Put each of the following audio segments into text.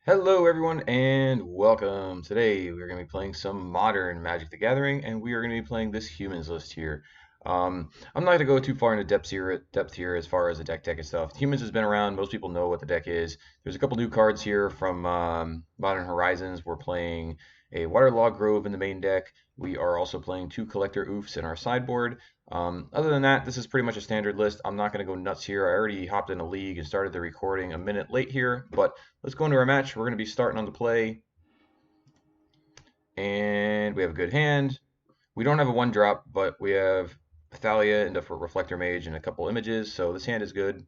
Hello everyone and welcome. Today we're going to be playing some modern Magic the Gathering and we are going to be playing this humans list here. I'm not going to go too far into depth here as far as the deck and stuff. Humans has been around. Most people know what the deck is. There's a couple new cards here from Modern Horizons. We're playing a Waterlogged Grove in the main deck. We are also playing two Collector Oofs in our sideboard. Other than that, this is pretty much a standard list. I'm not going to go nuts here. I already hopped in a league and started the recording a minute late here, but let's go into our match. We're going to be starting on the play, and we have a good hand. We don't have a one drop, but we have Thalia and a Reflector Mage and a couple images, so this hand is good.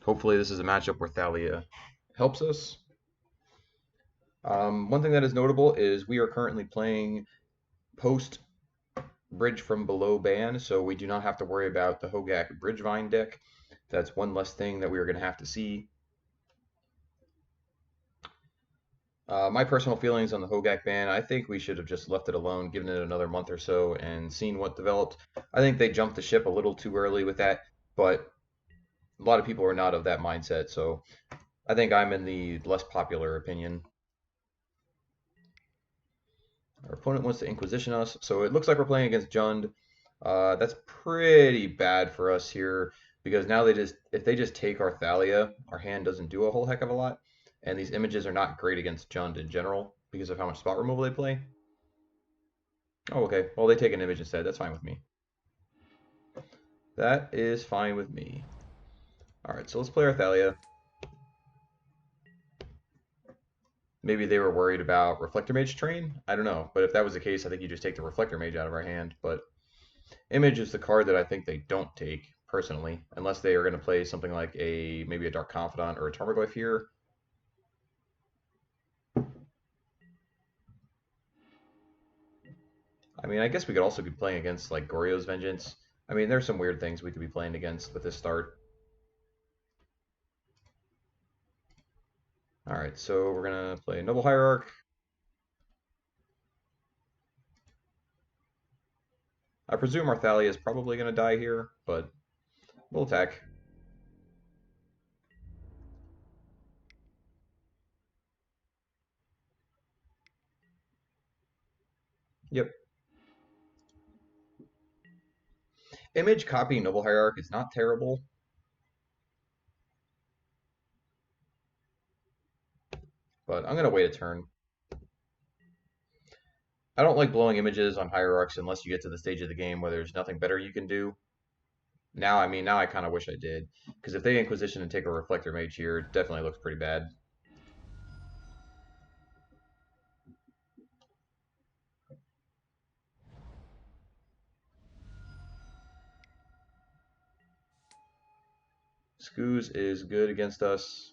Hopefully this is a matchup where Thalia helps us. One thing that is notable is we are currently playing post Bridge from Below ban, so we do not have to worry about the Hogak Bridgevine deck. That's one less thing that we are going to have to see. My personal feelings on the Hogak ban, I think we should have just left it alone, given it another month or so, and seen what developed. I think they jumped the ship a little too early with that, but a lot of people are not of that mindset, so I think I'm in the less popular opinion. Our opponent wants to Inquisition us, so it looks like we're playing against Jund. That's pretty bad for us here, because now if they just take our Thalia, our hand doesn't do a whole heck of a lot, and these images are not great against Jund in general, because of how much spot removal they play. Oh, okay. Well, they take an image instead. That's fine with me. That is fine with me. Alright, so let's play our Thalia. Maybe they were worried about Reflector Mage Train? I don't know. But if that was the case, I think you just take the Reflector Mage out of our hand. But Image is the card that I think they don't take, personally. Unless they are going to play something like maybe a Dark Confidant or a Tarmogoyf here. I mean, I guess we could also be playing against like Goryo's Vengeance. I mean, there's some weird things we could be playing against with this start. Alright, so we're going to play Noble Hierarch. I presume our Thalia is probably going to die here, but we'll attack. Yep. Image copy Noble Hierarch is not terrible, but I'm going to wait a turn. I don't like blowing images on Hierarchs unless you get to the stage of the game where there's nothing better you can do. Now I kind of wish I did, because if they Inquisition and take a Reflector Mage here, it definitely looks pretty bad. Skoos is good against us.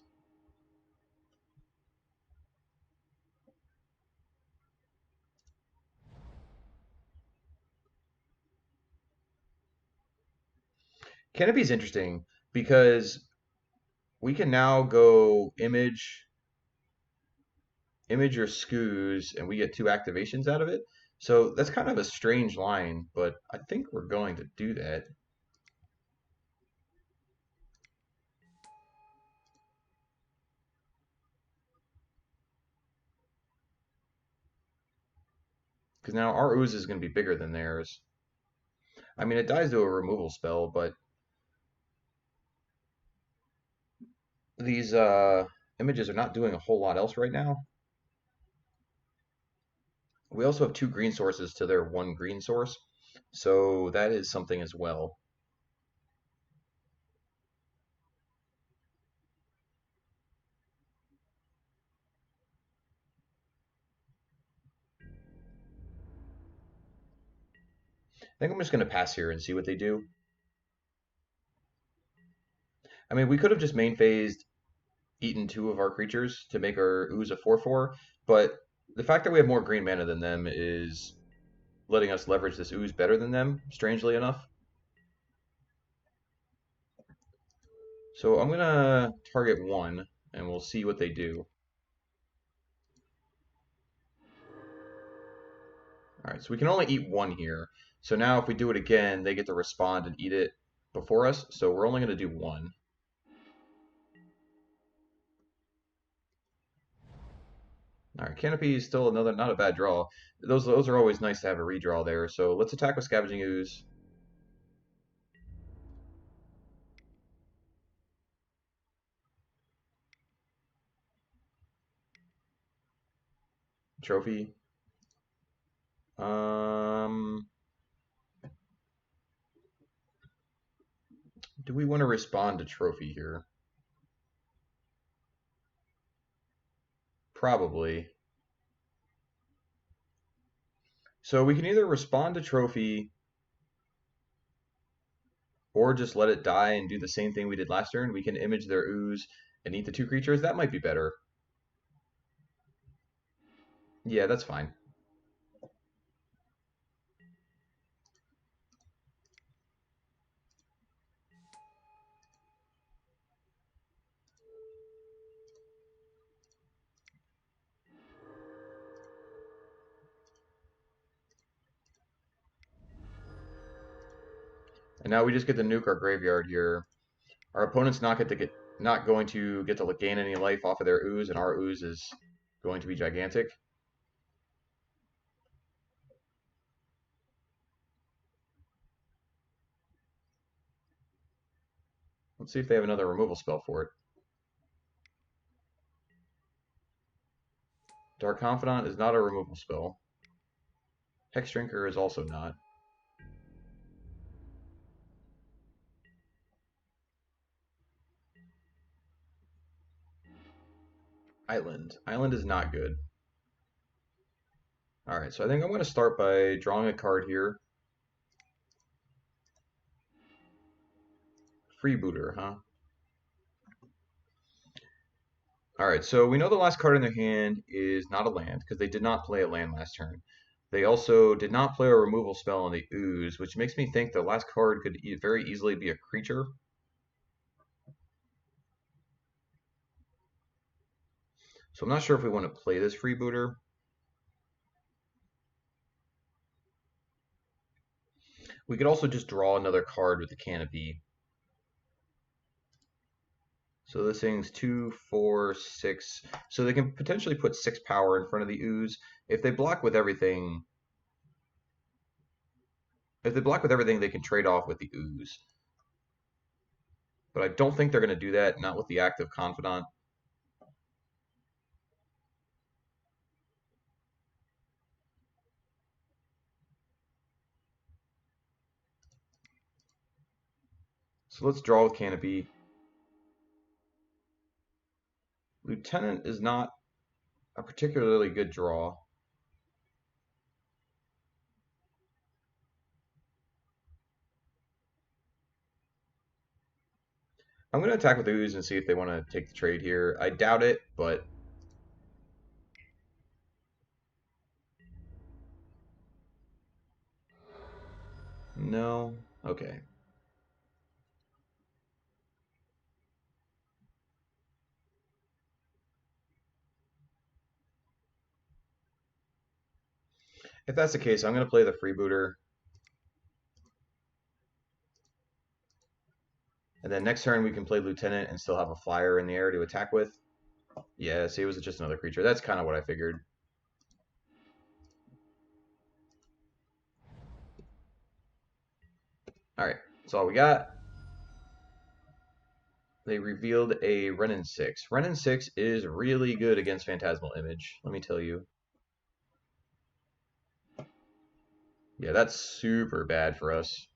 Canopy is interesting because we can now go image or Skoos, and we get two activations out of it. So that's kind of a strange line, but I think we're going to do that. Because now our ooze is going to be bigger than theirs. I mean, it dies to a removal spell, but these images are not doing a whole lot else right now. We also have two green sources to their one green source, so that is something as well. I think I'm just going to pass here and see what they do. I mean, we could have just main phased eaten two of our creatures to make our ooze a 4/4, but the fact that we have more green mana than them is letting us leverage this ooze better than them, strangely enough. So I'm going to target one, and we'll see what they do. Alright, so we can only eat one here. So now if we do it again, they get to respond and eat it before us, so we're only going to do one. All right, Canopy is still another not a bad draw. Those are always nice to have a redraw there. So let's attack with Scavenging Ooze. Trophy. Um, do we want to respond to Trophy here? Probably. So we can either respond to Trophy or just let it die and do the same thing we did last turn. We can image their ooze and eat the two creatures. That might be better. Yeah, that's fine. And now we just get to nuke our graveyard here. Our opponent's not going to get to gain any life off of their ooze, and our ooze is going to be gigantic. Let's see if they have another removal spell for it. Dark Confidant is not a removal spell. Hex Drinker is also not. Island. Island is not good. Alright, so I think I'm going to start by drawing a card here. Freebooter, huh? Alright, so we know the last card in their hand is not a land, because they did not play a land last turn. They also did not play a removal spell on the ooze, which makes me think the last card could very easily be a creature. So I'm not sure if we want to play this freebooter. We could also just draw another card with the Canopy. So this thing's 2, 4, 6. So they can potentially put 6 power in front of the ooze. If they block with everything, they can trade off with the ooze. But I don't think they're going to do that, not with the active Confidant. So let's draw with Canopy. Lieutenant is not a particularly good draw. I'm going to attack with ooze and see if they want to take the trade here. I doubt it, but no. Okay. If that's the case, I'm going to play the freebooter. And then next turn we can play Lieutenant and still have a flyer in the air to attack with. Yeah, see, it was just another creature. That's kind of what I figured. Alright, that's all we got. They revealed a Renin 6. Renin 6 is really good against Phantasmal Image, let me tell you. Yeah, that's super bad for us.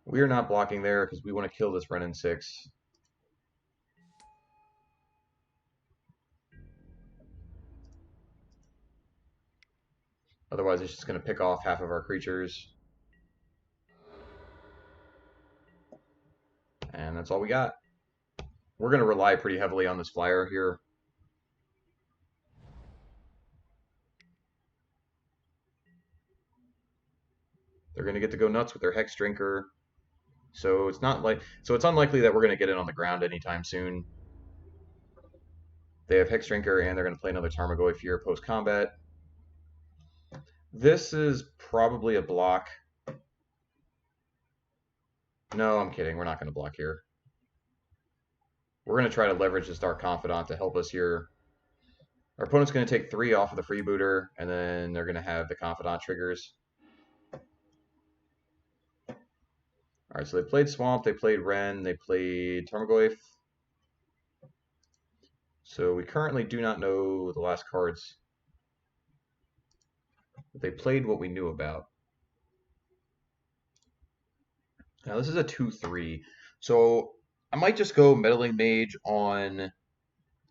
We are not blocking there because we want to kill this Renin 6. Otherwise, it's just going to pick off half of our creatures. And that's all we got. We're going to rely pretty heavily on this flyer here. They're going to get to go nuts with their Hex Drinker. So it's unlikely that we're going to get it on the ground anytime soon. They have Hexdrinker, and they're going to play another Tarmogoyf here post-combat. This is probably a block. No, I'm kidding. We're not going to block here. We're going to try to leverage this Dark Confidant to help us here. Our opponent's going to take 3 off of the freebooter, and then they're going to have the Confidant triggers. Alright, so they played Swamp, they played Wrenn, they played Tarmogoyf. So we currently do not know the last cards. But they played what we knew about. Now this is a 2/3. So I might just go Meddling Mage on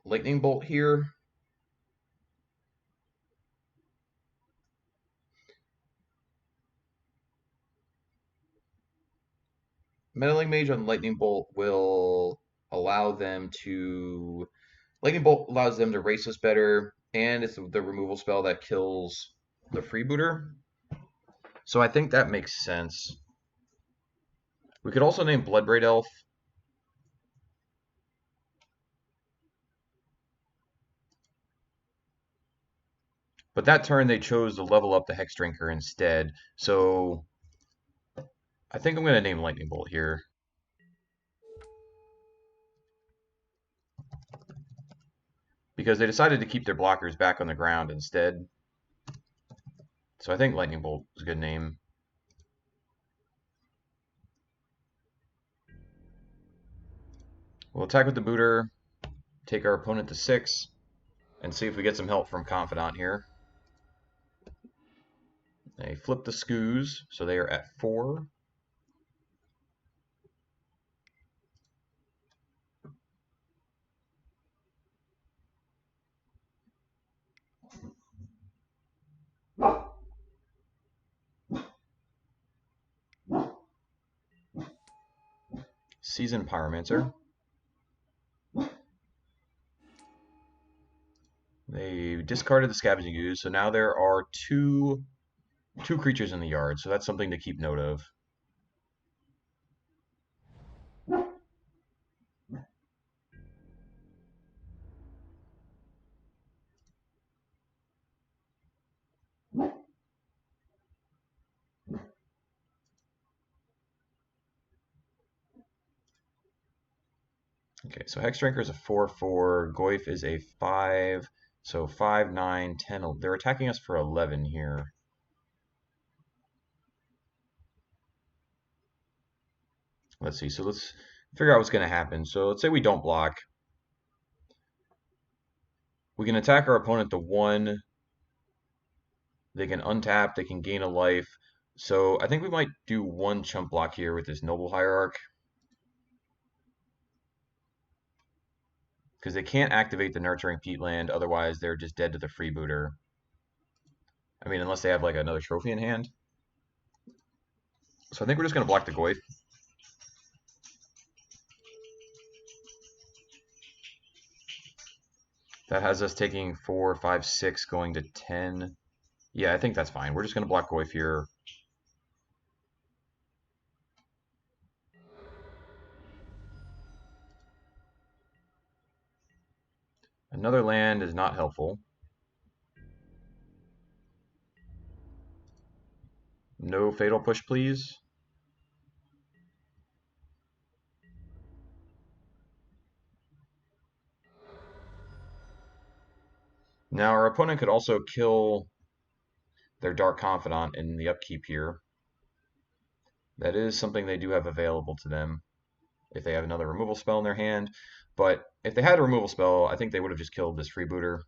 Lightning Bolt here. Meddling Mage on Lightning Bolt will allow them to... Lightning Bolt allows them to race us better, and it's the removal spell that kills the freebooter. So I think that makes sense. We could also name Bloodbraid Elf. But that turn they chose to level up the Hexdrinker instead. So I think I'm going to name Lightning Bolt here. Because they decided to keep their blockers back on the ground instead. So I think Lightning Bolt is a good name. We'll attack with the booter, take our opponent to 6, and see if we get some help from Confidant here. They flip the Scoos, so they are at 4. Seasoned Pyromancer. They discarded the Scavenging Ooze, so now there are two creatures in the yard, so that's something to keep note of. Okay, so Hexdrinker is a 4/4, Goyf is a 5, so 5, 9, 10. They're attacking us for 11 here. Let's see, so let's figure out what's going to happen. So let's say we don't block. We can attack our opponent to 1. They can untap, they can gain a life. So I think we might do 1 chump block here with this Noble Hierarch. Because they can't activate the Nurturing Peatland, otherwise they're just dead to the freebooter. I mean, unless they have like another trophy in hand. So I think we're just going to block the Goyf. That has us taking 4, 5, 6, going to 10. Yeah, I think that's fine. We're just going to block Goyf here. Another land is not helpful. No Fatal Push, please. Now our opponent could also kill their Dark Confidant in the upkeep here. That is something they do have available to them if they have another removal spell in their hand. But if they had a removal spell, I think they would have just killed this freebooter.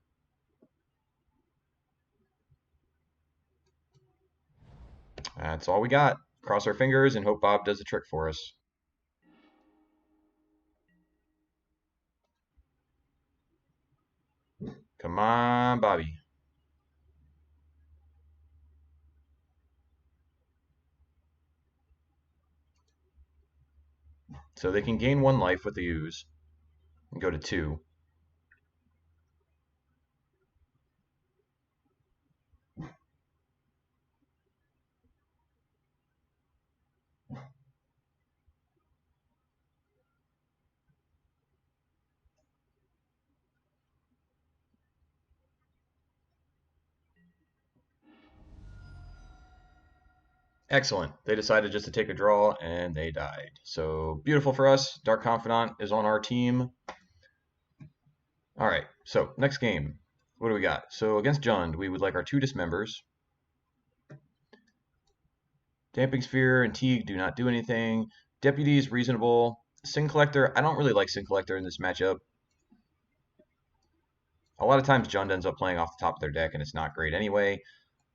That's all we got. Cross our fingers and hope Bob does the trick for us. Come on, Bobby. So they can gain 1 life with the ooze and go to 2. Excellent. They decided just to take a draw and they died. So beautiful for us. Dark Confidant is on our team. All right. So next game. What do we got? So against Jund, we would like our 2 dismembers. Damping Sphere and Teague do not do anything. Deputy is reasonable. Sin Collector, I don't really like Sin Collector in this matchup. A lot of times Jund ends up playing off the top of their deck and it's not great anyway.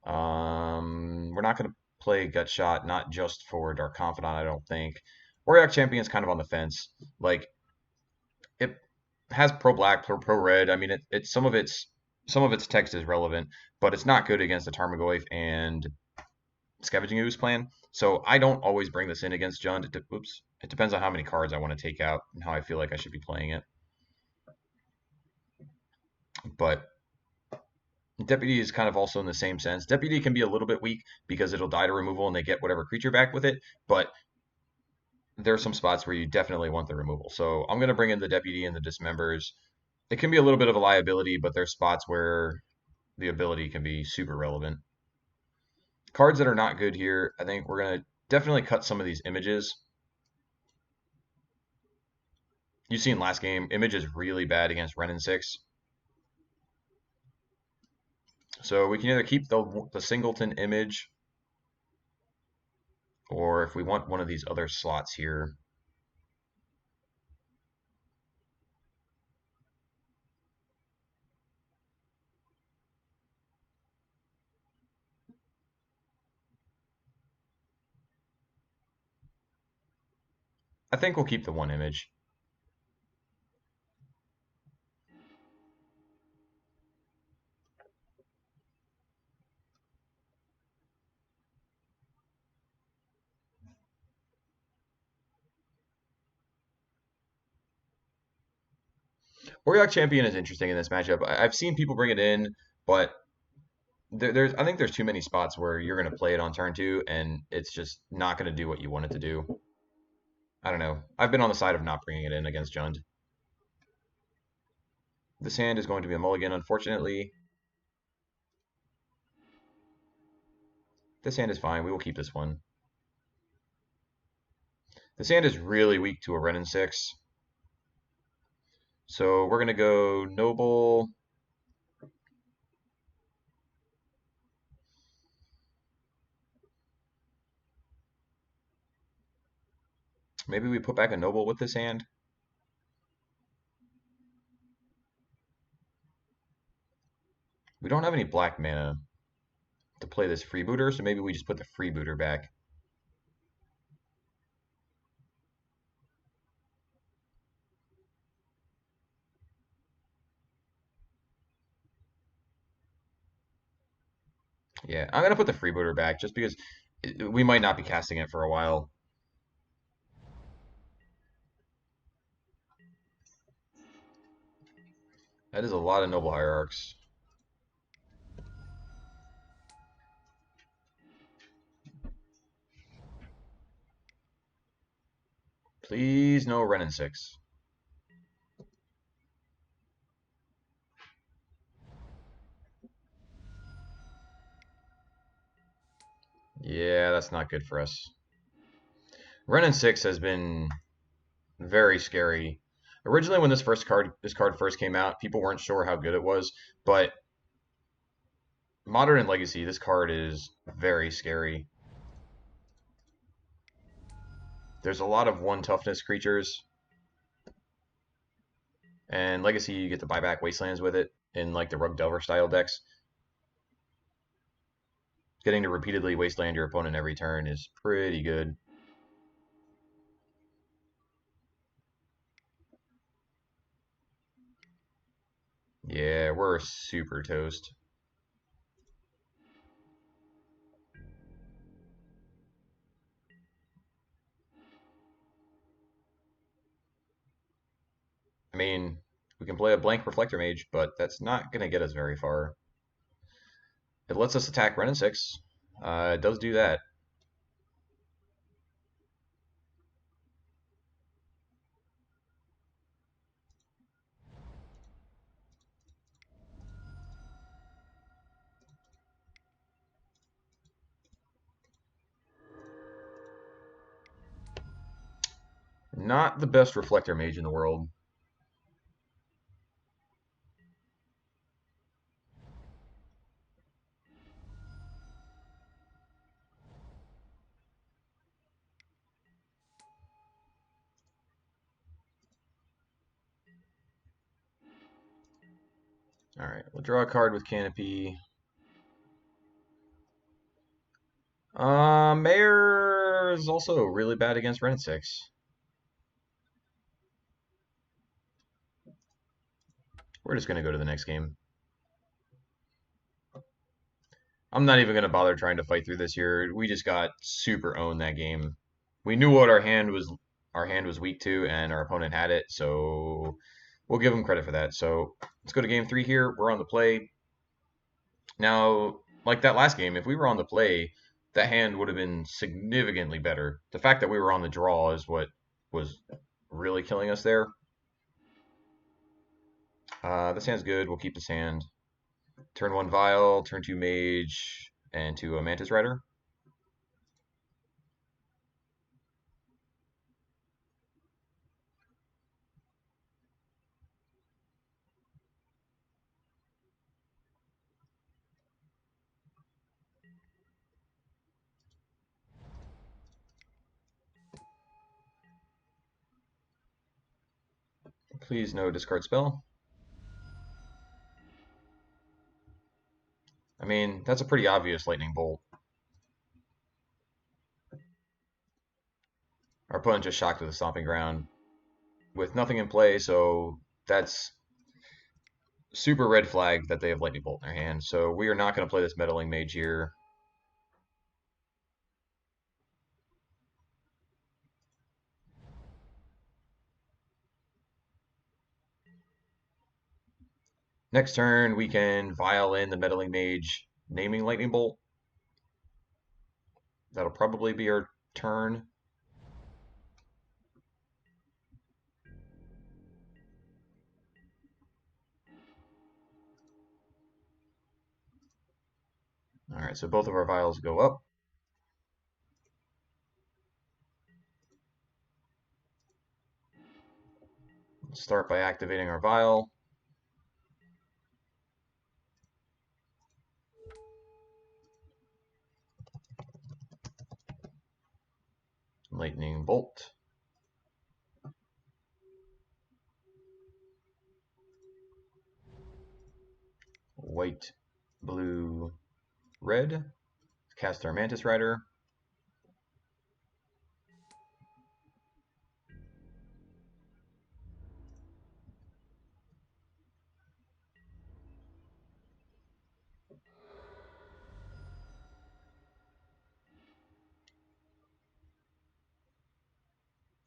We're not going to play Gut Shot, not just for Dark Confidant, I don't think. Warrior Champion is kind of on the fence. Like, it has pro black, pro red. I mean, it's some of its text is relevant, but it's not good against the Tarmogoyf and Scavenging Ooze plan. So I don't always bring this in against Jund. Oops. It depends on how many cards I want to take out and how I feel like I should be playing it. But Deputy is kind of also in the same sense. Deputy can be a little bit weak because it'll die to removal and they get whatever creature back with it, but there are some spots where you definitely want the removal. So I'm going to bring in the Deputy and the Dismembers. It can be a little bit of a liability, but there's spots where the ability can be super relevant. Cards that are not good here, I think we're going to definitely cut some of these images. You see in last game, image is really bad against Renin 6. So we can either keep the singleton image, or if we want one of these other slots here, I think we'll keep the one image. Warlock Champion is interesting in this matchup. I've seen people bring it in, but I think there's too many spots where you're going to play it on turn 2, and it's just not going to do what you want it to do. I don't know. I've been on the side of not bringing it in against Jund. This hand is going to be a mulligan, unfortunately. This hand is fine. We will keep this one. This hand is really weak to a Renin 6. So we're going to go Noble. Maybe we put back a Noble with this hand. We don't have any black mana to play this freebooter, so maybe we just put the freebooter back. Yeah, I'm gonna put the freebooter back just because we might not be casting it for a while. That is a lot of Noble Hierarchs. Please no Renin 6. Yeah, that's not good for us. Renin 6 has been very scary. Originally, when this card first came out, people weren't sure how good it was, but Modern and Legacy, this card is very scary. There's a lot of 1 toughness creatures, and Legacy you get to buy back Wastelands with it in like the Rug Delver style decks. Getting to repeatedly Wasteland your opponent every turn is pretty good. Yeah, we're super toast. I mean, we can play a blank Reflector Mage, but that's not going to get us very far. It lets us attack Renin 6. It does do that. Not the best Reflector Mage in the world. All right, we'll draw a card with Canopy. Mayor is also really bad against Ren 6. We're just going to go to the next game. I'm not even going to bother trying to fight through this here. We just got super owned that game. We knew what our hand was weak to, and our opponent had it, so we'll give them credit for that. So let's go to game 3 here. We're on the play. Now, like that last game, if we were on the play, that hand would have been significantly better. The fact that we were on the draw is what was really killing us there. This hand's good. We'll keep this hand. Turn 1 Vial, turn 2 Mage, and to a Mantis Rider. Please no discard spell. I mean, that's a pretty obvious Lightning Bolt. Our opponent just shocked to the Stomping Ground with nothing in play, so that's super red flag that they have Lightning Bolt in their hand. So we are not going to play this Meddling Mage here. Next turn, we can Vial in the Meddling Mage, naming Lightning Bolt. That'll probably be our turn. All right, so both of our Vials go up. Let's start by activating our Vial. Lightning Bolt. White, blue, red. Cast our Mantis Rider.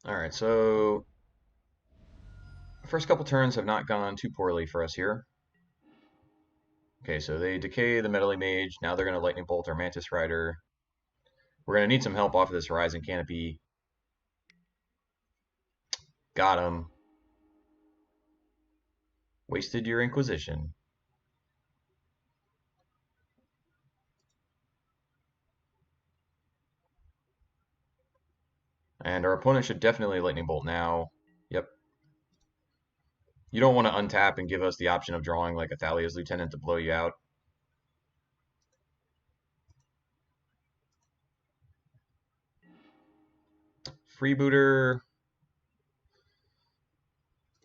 All right, so first couple turns have not gone too poorly for us here. Okay, so they decay the Meddling Mage. Now they're going to Lightning Bolt our Mantis Rider. We're going to need some help off of this Horizon Canopy. Got him. Wasted your Inquisition. And our opponent should definitely Lightning Bolt now. Yep. You don't want to untap and give us the option of drawing like a Thalia's Lieutenant to blow you out. Freebooter.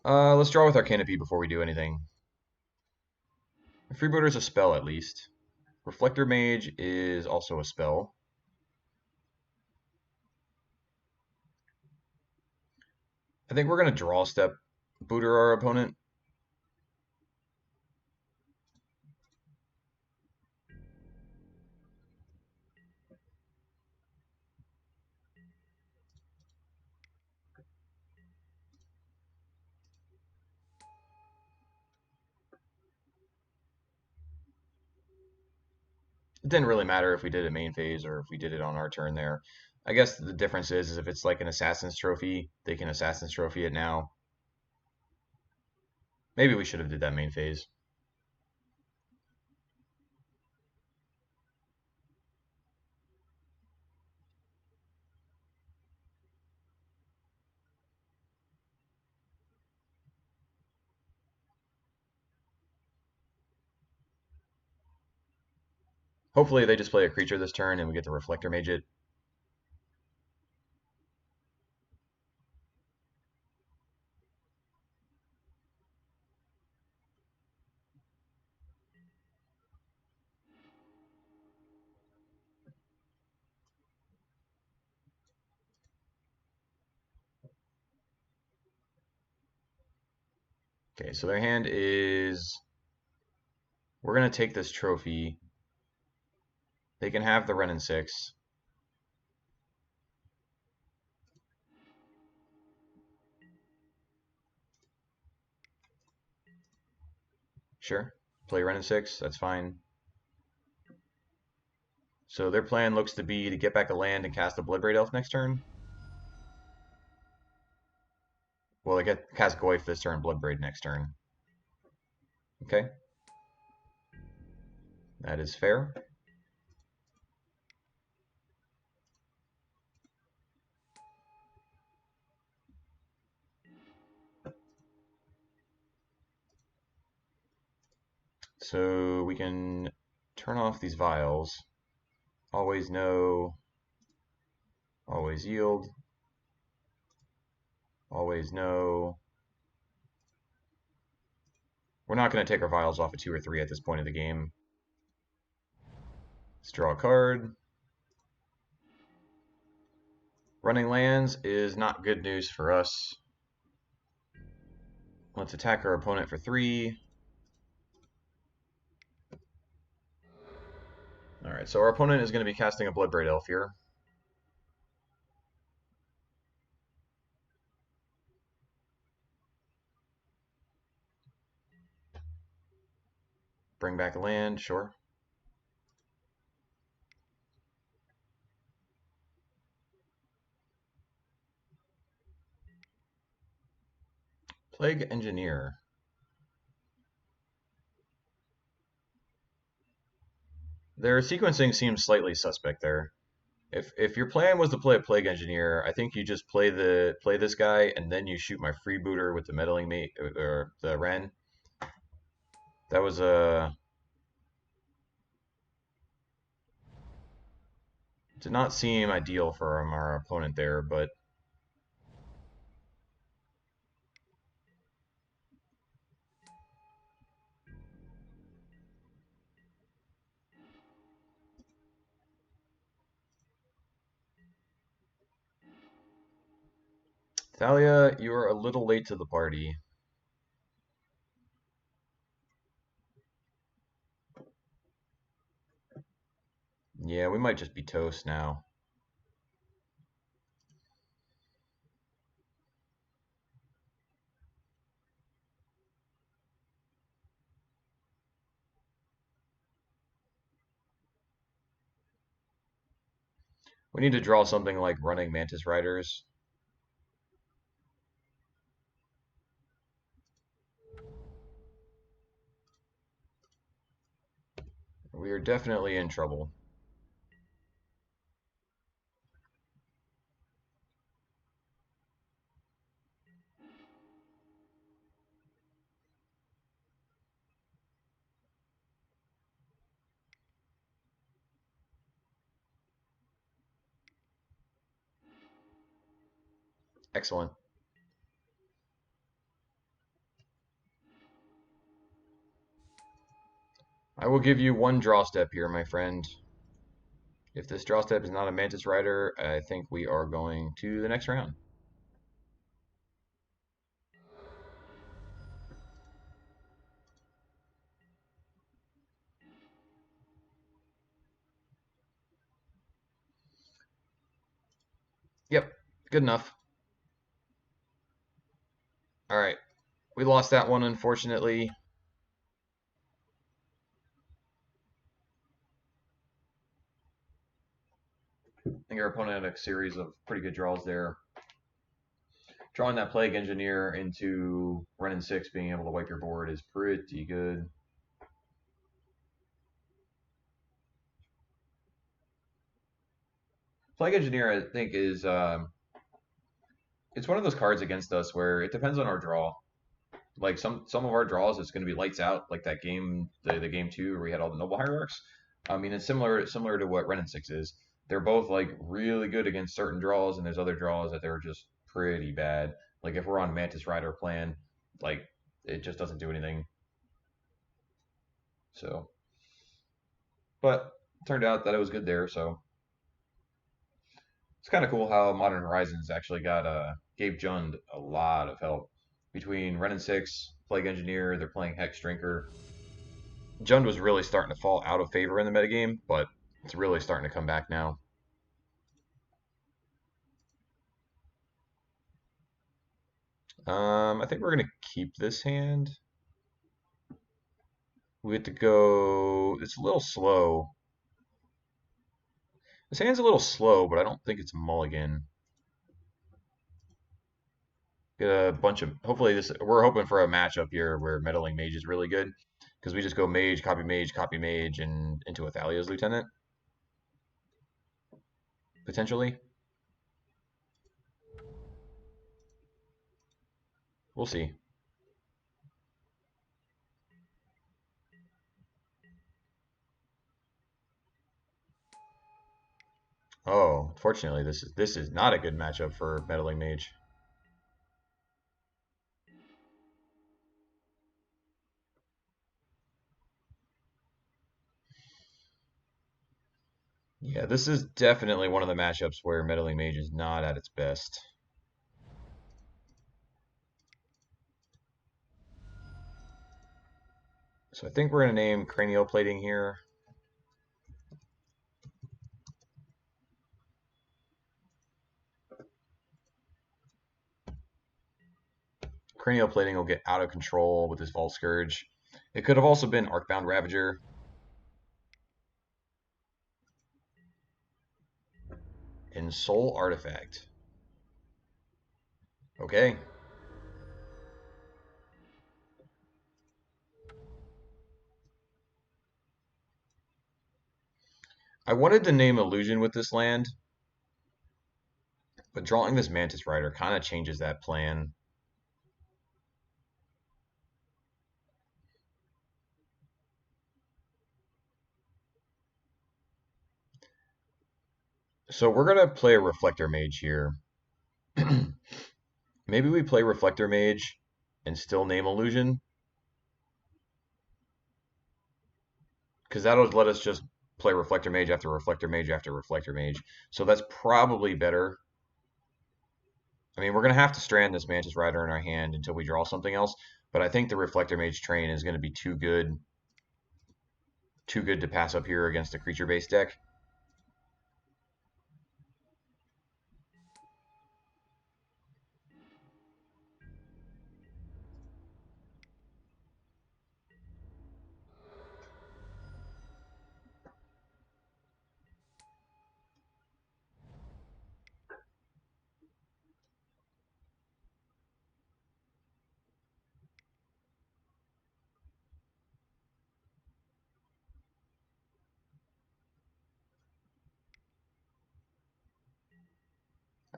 Let's draw with our Canopy before we do anything. Freebooter is a spell at least. Reflector Mage is also a spell. I think we're going to draw step Booter our opponent. It didn't really matter if we did it main phase or if we did it on our turn there. I guess the difference is if it's like an Assassin's Trophy, they can Assassin's Trophy it now. Maybe we should have did that main phase. Hopefully they just play a creature this turn and we get to Reflector Mage it. Okay, so their hand is... We're going to take this trophy. They can have the Wrenn and 6. Sure. Play Wrenn and 6. That's fine. So their plan looks to be to get back a land and cast a Bloodbraid Elf next turn. Well, they get cast Goyf this turn, Bloodbraid next turn. Okay. That is fair. So we can turn off these vials. Always no, always yield, always no. We're not going to take our vials off at 2 or 3 at this point of the game. Let's draw a card. Running lands is not good news for us. Let's attack our opponent for 3. Alright, so our opponent is going to be casting a Bloodbraid Elf here. Bring back a land, sure. Plague Engineer. Their sequencing seems slightly suspect there. If your plan was to play a Plague Engineer, I think you just play this guy and then you shoot my freebooter with the Meddling Mate or the Wrenn. That was a did not seem ideal for our opponent there, but Thalia, you are a little late to the party. Yeah, we might just be toast now. We need to draw something like Running Mantis Riders. We are definitely in trouble. Excellent. I will give you one draw step here, my friend. If this draw step is not a Mantis Rider, I think we are going to the next round. Yep, good enough. All right, we lost that one, unfortunately. I think our opponent had a series of pretty good draws there. Drawing that Plague Engineer into Wrenn and 6, being able to wipe your board is pretty good. Plague Engineer, I think, is it's one of those cards against us where it depends on our draw. Like some of our draws, it's going to be lights out, like that game, the game 2 where we had all the Noble Hierarchs. I mean, it's similar to what Ren and Six is. They're both like really good against certain draws, and there's other draws that they're just pretty bad. Like if we're on Mantis Rider plan, like it just doesn't do anything. So, but turned out that it was good there. So it's kind of cool how Modern Horizons actually got gave Jund a lot of help between Ren and Six, Plague Engineer. They're playing Hex Drinker. Jund was really starting to fall out of favor in the metagame, but it's really starting to come back now. I think we're gonna keep this hand. We have to go. It's a little slow. This hand's a little slow, but I don't think it's a mulligan. Get a bunch of. Hopefully, this. We're hoping for a matchup here where meddling mage is really good, because we just go copy mage, and into Athalia's lieutenant potentially. We'll see. Oh, fortunately, this is not a good matchup for meddling mage. Yeah, this is definitely one of the matchups where meddling mage is not at its best. So I think we're going to name cranial plating here. Cranial plating will get out of control with this Vault Scourge. It could have also been Arcbound Ravager. And Soul Artifact. Okay. I wanted to name Illusion with this land, but drawing this Mantis Rider kind of changes that plan. So we're going to play a Reflector Mage here. Maybe we play Reflector Mage and still name Illusion, because that'll let us just play Reflector Mage after Reflector Mage after Reflector Mage. So that's probably better. I mean, we're going to have to strand this Mantis Rider in our hand until we draw something else, but I think the Reflector Mage train is going to be too good to pass up here against a creature-based deck.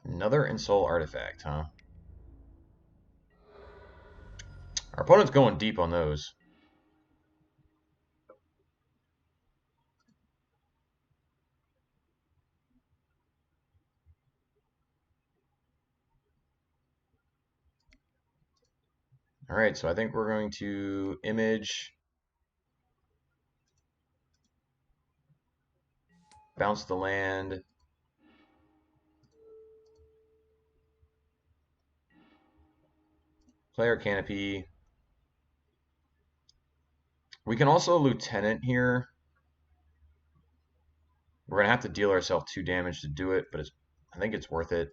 Another Ensoul Artifact, huh? Our opponent's going deep on those. All right, so I think we're going to image, bounce the land, play our canopy. We can also lieutenant here. We're gonna have to deal ourselves 2 damage to do it, but I think it's worth it.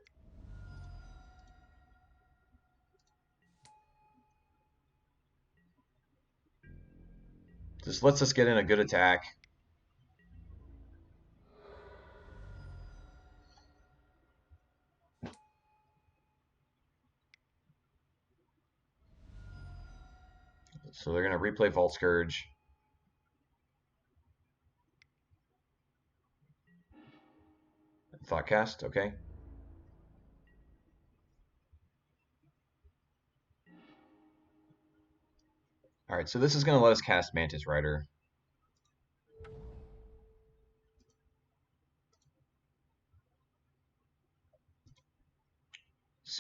This lets us get in a good attack. So they're gonna replay Vault Scourge. Thoughtcast, okay. All right, so this is gonna let us cast Mantis Rider.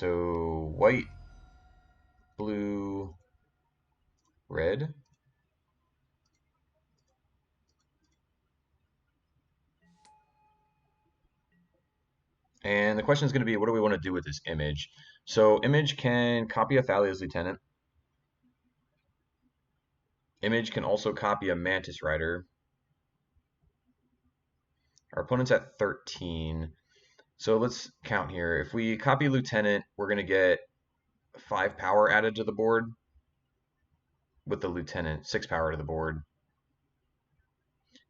so white, blue, red. And the question is going to be, what do we want to do with this image? So image can copy a Thalia's Lieutenant. Image can also copy a Mantis Rider. Our opponent's at 13. So let's count here. If we copy Lieutenant, we're going to get 5 power added to the board. With the Lieutenant, 6 power to the board.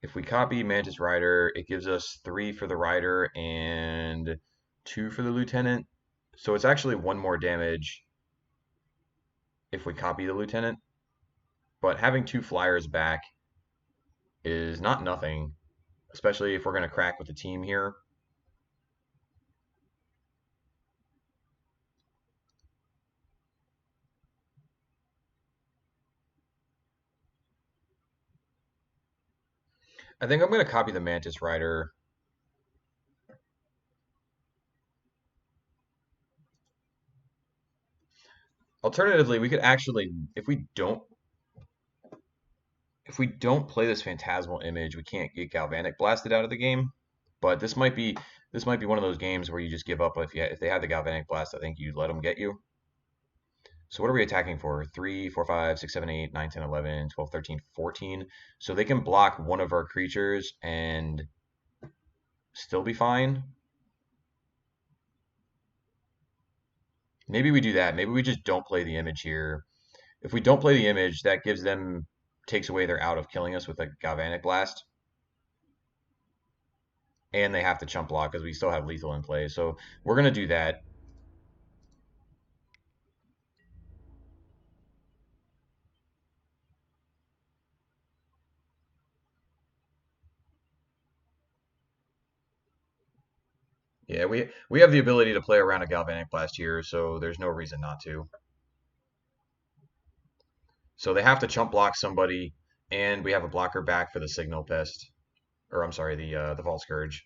If we copy Mantis Rider, it gives us 3 for the Rider and 2 for the Lieutenant. So it's actually 1 more damage if we copy the Lieutenant. But having 2 flyers back is not nothing, especially if we're going to crack with the team here. I think I'm going to copy the Mantis Rider. Alternatively, we could actually, if we don't play this Phantasmal Image, we can't get Galvanic blasted out of the game. But this might be one of those games where you just give up if they have the Galvanic Blast. I think you let them get you. So what are we attacking for? 3, 4, 5, 6, 7, 8, 9, 10, 11, 12, 13, 14. So they can block one of our creatures and still be fine. Maybe we do that. Maybe we just don't play the image here. If we don't play the image, that takes away their out of killing us with a Galvanic Blast. And they have to chump block because we still have lethal in play. So we're going to do that. Yeah, we have the ability to play around a Galvanic Blast here, so there's no reason not to. So they have to chump block somebody, and we have a blocker back for the Signal Pest. Or I'm sorry, the Vault Scourge.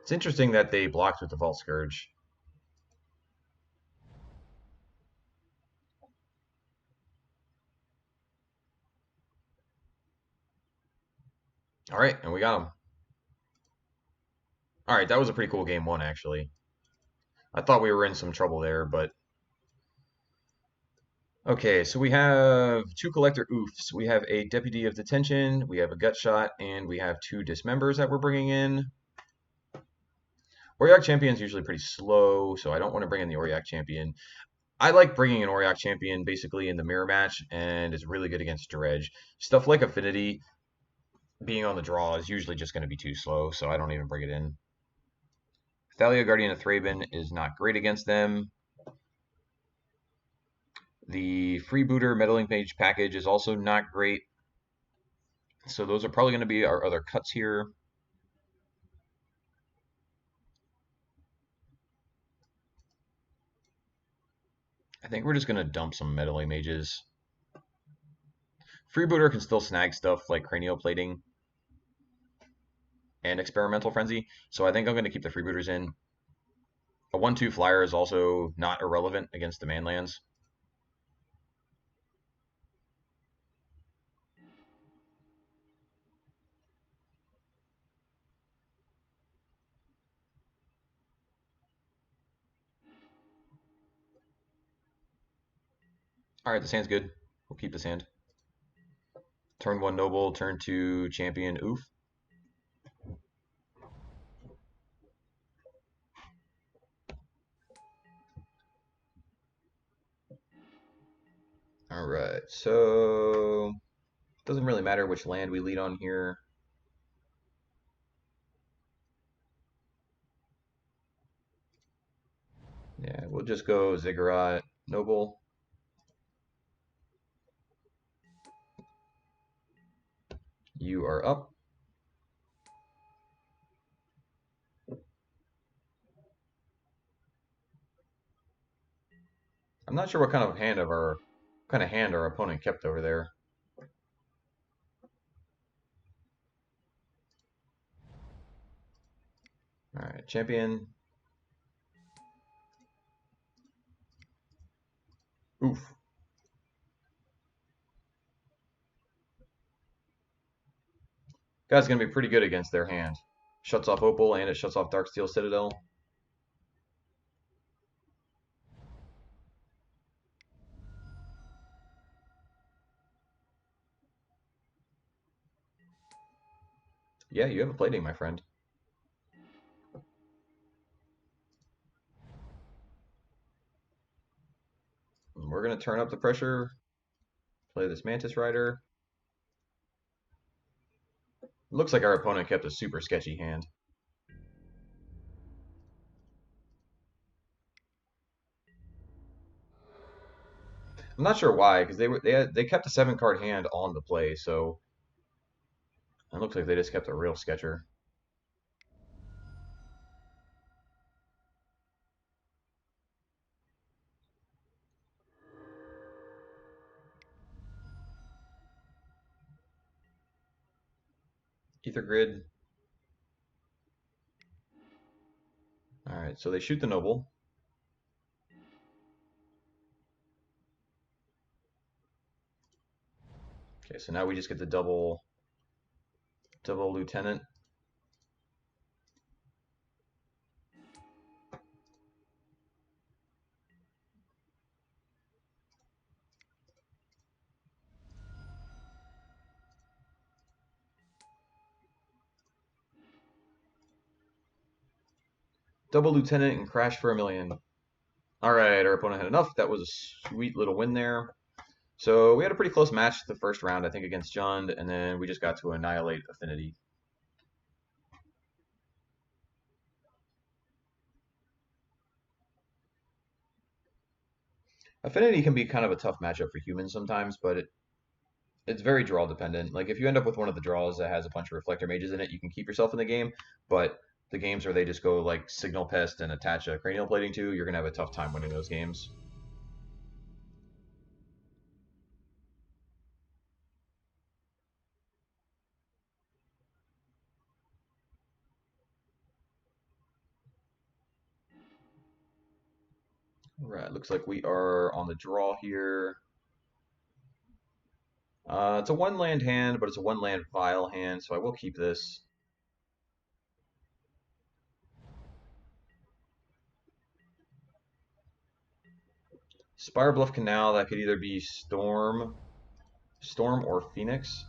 It's interesting that they blocked with the Vault Scourge. All right, and we got them. All right, that was a pretty cool game one, actually. I thought we were in some trouble there, but okay, so we have 2 Collector Oofs. We have a Deputy of Detention, we have a Gut Shot, and we have 2 Dismembers that we're bringing in. Auriok Champion's usually pretty slow, so I don't want to bring in the Auriok Champion. I like bringing an Auriok Champion basically in the mirror match, and it's really good against Dredge. Stuff like Affinity being on the draw is usually just going to be too slow, so I don't even bring it in. Thalia, Guardian of Thraben is not great against them. The Freebooter Meddling Mage package is also not great. So those are probably going to be our other cuts here. I think we're just going to dump some Meddling Mages. Freebooter can still snag stuff like Cranial Plating and Experimental Frenzy, so I think I'm going to keep the Freebooters in. A 1/2 flyer is also not irrelevant against demand lands. All right, this hand's good. We'll keep this hand. Turn 1 Noble, turn 2 Champion Oof. All right, so doesn't really matter which land we lead on here. Yeah, we'll just go Ziggurat Noble. You are up. I'm not sure what kind of hand of our kind of hand our opponent kept over there. All right, champion. Oof. Guy's gonna be pretty good against their hand. Shuts off Opal and it shuts off Darksteel Citadel. Yeah, you have a plating, my friend. And we're gonna turn up the pressure. Play this Mantis Rider. Looks like our opponent kept a super sketchy hand. I'm not sure why, because they kept a 7-card hand on the play, so it looks like they just kept a real sketcher. Ether Grid. All right, so they shoot the Noble. Okay, so now we just get the double Lieutenant. Double Lieutenant and crash for 1,000,000. All right, our opponent had enough. That was a sweet little win there. So we had a pretty close match the first round, I think, against Jund, and then we just got to annihilate Affinity. Affinity can be kind of a tough matchup for humans sometimes, but it's very draw dependent. Like if you end up with one of the draws that has a bunch of reflector mages in it, you can keep yourself in the game. But the games where they just go like Signal Pest and attach a cranial plating to, you're gonna have a tough time winning those games. All right, looks like we are on the draw here. It's a 1-land hand, but it's a 1-land Vile hand, so I will keep this. Spire Bluff Canal, that could either be Storm or Phoenix.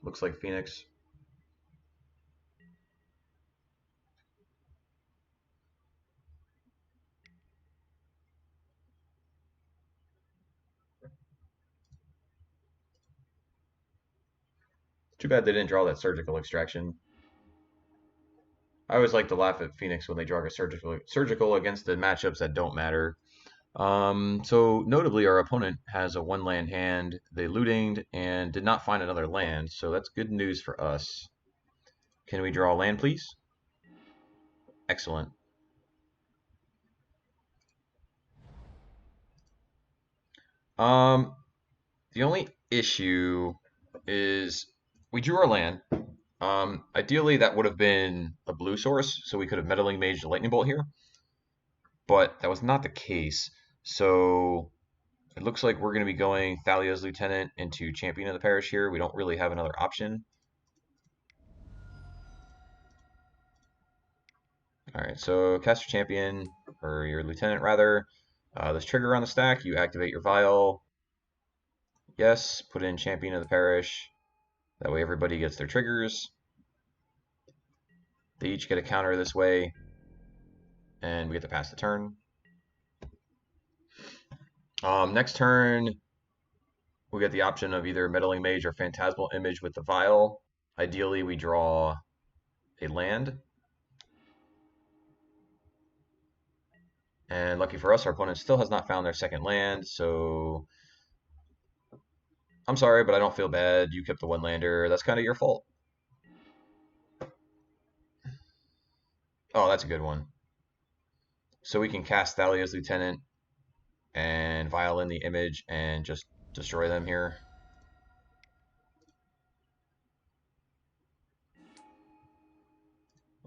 Looks like Phoenix. Too bad they didn't draw that Surgical Extraction. I always like to laugh at Phoenix when they draw a surgical against the matchups that don't matter. So notably, our opponent has a 1-land hand. They lootinged and did not find another land, so that's good news for us. Can we draw a land, please? Excellent. Um, the only issue is we drew our land. Ideally, that would have been a blue source, so we could have Meddling Mage Lightning Bolt here, but that was not the case. So it looks like we're going to be going Thalia's Lieutenant into Champion of the Parish here. We don't really have another option. All right, so cast your Champion, or your Lieutenant rather. This trigger on the stack, you activate your Vial. Yes, put in Champion of the Parish. That way everybody gets their triggers. They each get a counter this way, and we get to pass the turn. Next turn, we get the option of either Meddling Mage or Phantasmal Image with the Vial. Ideally, we draw a land. And lucky for us, our opponent still has not found their second land, so I'm sorry, but I don't feel bad. You kept the 1-lander. That's kind of your fault. Oh, that's a good one. So we can cast Thalia's Lieutenant and Violin the Image and just destroy them here.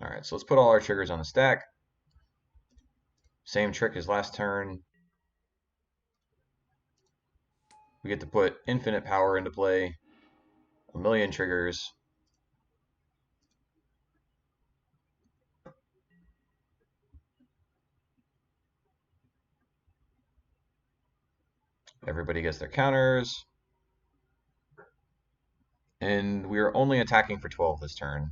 Alright, so let's put all our triggers on the stack. Same trick as last turn. We get to put infinite power into play. A million triggers. Everybody gets their counters. And we are only attacking for 12 this turn.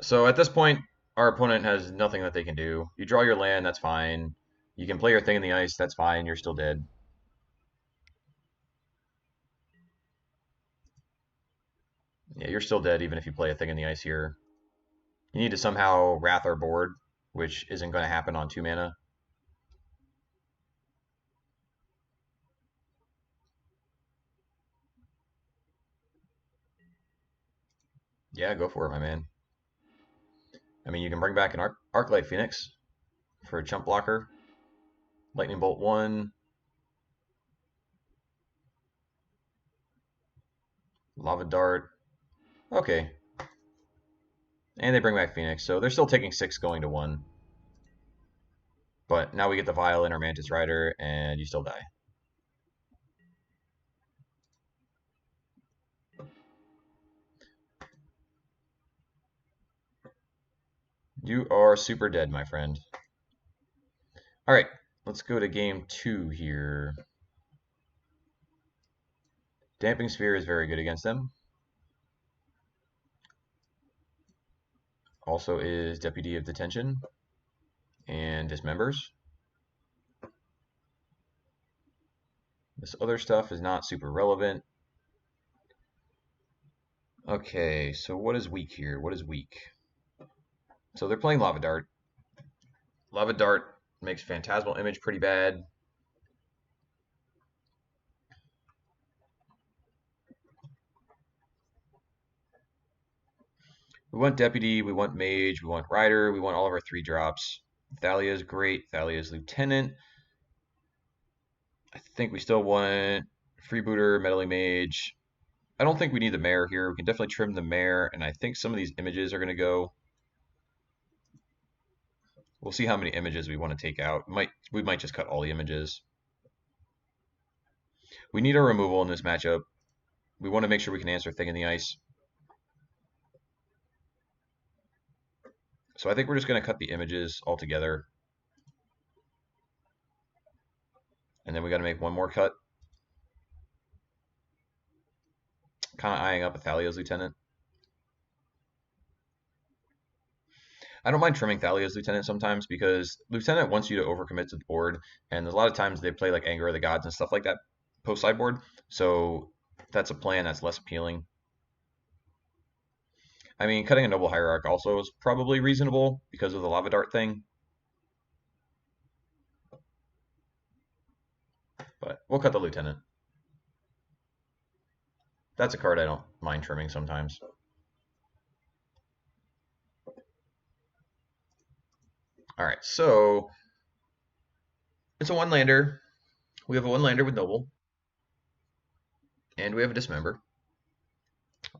So at this point, our opponent has nothing that they can do. You draw your land, that's fine. You can play your thing in the ice, that's fine. You're still dead. Yeah, you're still dead even if you play a thing in the ice here. You need to somehow wrath our board, which isn't going to happen on 2 mana. Yeah, go for it, my man. I mean, you can bring back an Arclight Phoenix for a chump blocker. Lightning Bolt 1. Lava Dart. Okay. And they bring back Phoenix, so they're still taking 6 going to 1. But now we get the Violin or Mantis Rider, and you still die. You are super dead, my friend. Alright, let's go to game 2 here. Damping Sphere is very good against them. Also is Deputy of Detention and Dismembers. This other stuff is not super relevant. Okay, so what is weak here? What is weak? So they're playing Lava Dart. Lava Dart makes Phantasmal Image pretty bad. We want Deputy, we want Mage, we want Rider, we want all of our 3 drops. Thalia is great. Thalia is Lieutenant. I think we still want Freebooter, Meddling Mage. I don't think we need the Mare here. We can definitely trim the Mare, and I think some of these images are going to go. We'll see how many images we want to take out. We might just cut all the images. We need a removal in this matchup. We want to make sure we can answer Thing in the Ice. So I think we're just going to cut the images altogether. And then we got to make one more cut. Kind of eyeing up Athalia's Lieutenant. I don't mind trimming Thalia's Lieutenant sometimes because Lieutenant wants you to overcommit to the board, and there's a lot of times they play like Anger of the Gods and stuff like that post sideboard. So that's a plan that's less appealing. I mean, cutting a Noble Hierarch also is probably reasonable because of the Lava Dart thing. But we'll cut the Lieutenant. That's a card I don't mind trimming sometimes. Alright, so it's a one-lander. We have a one-lander with Noble. And we have a Dismember.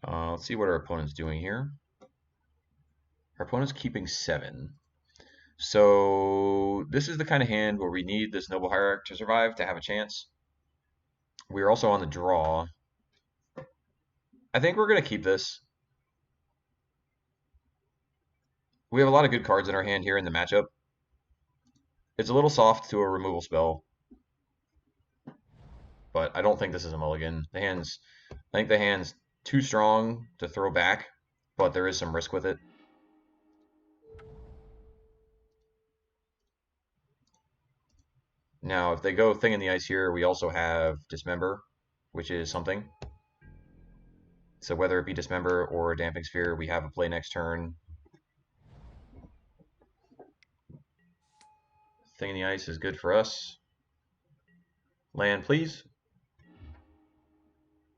Let's see what our opponent's doing here. Our opponent's keeping 7. So this is the kind of hand where we need this Noble Hierarch to survive to have a chance. We are also on the draw. I think we're going to keep this. We have a lot of good cards in our hand here in the matchup. It's a little soft to a removal spell, but I don't think this is a mulligan. I think the hand's too strong to throw back, but there is some risk with it. Now, if they go Thing in the Ice here, we also have Dismember, which is something. So whether it be Dismember or Damping Sphere, we have a play next turn. Thing in the Ice is good for us. Land, please.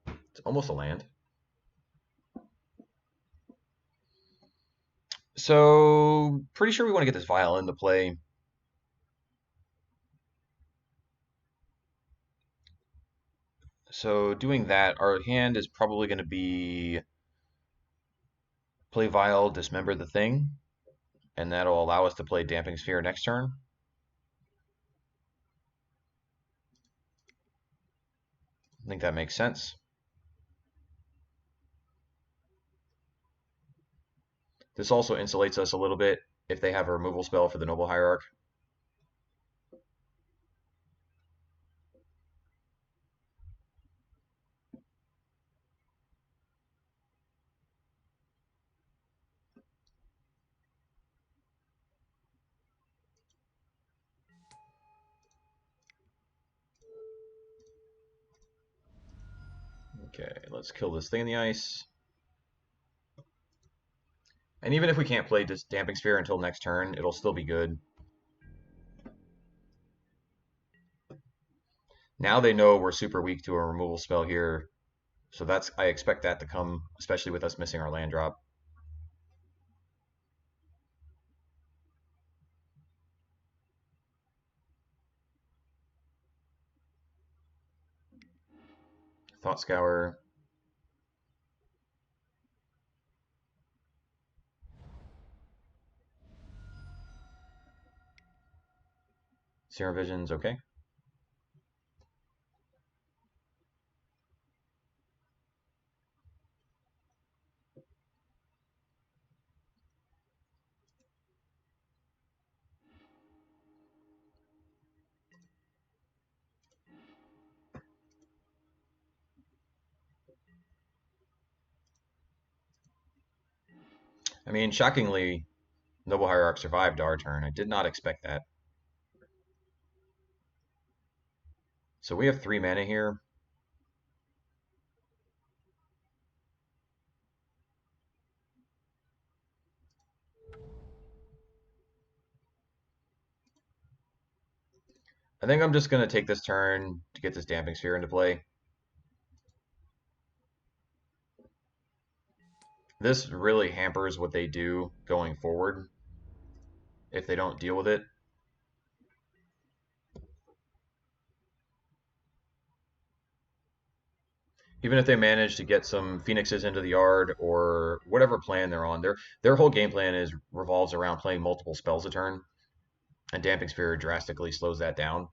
It's almost a land. So pretty sure we want to get this vial into play. So doing that, our hand is probably going to be play vial, dismember the thing, and that'll allow us to play damping sphere next turn. I think that makes sense. This also insulates us a little bit if they have a removal spell for the Noble Hierarch. Okay, let's kill this thing in the ice. And even if we can't play this Damping Sphere until next turn, it'll still be good. Now they know we're super weak to a removal spell here, so I expect that to come, especially with us missing our land drop. Thought Scour. Serum Vision's okay. I mean, shockingly, Noble Hierarch survived our turn. I did not expect that. So we have 3 mana here. I think I'm just going to take this turn to get this Damping Sphere into play. This really hampers what they do going forward if they don't deal with it. Even if they manage to get some phoenixes into the yard or whatever plan they're on, their whole game plan is revolves around playing multiple spells a turn, and Damping Sphere drastically slows that down.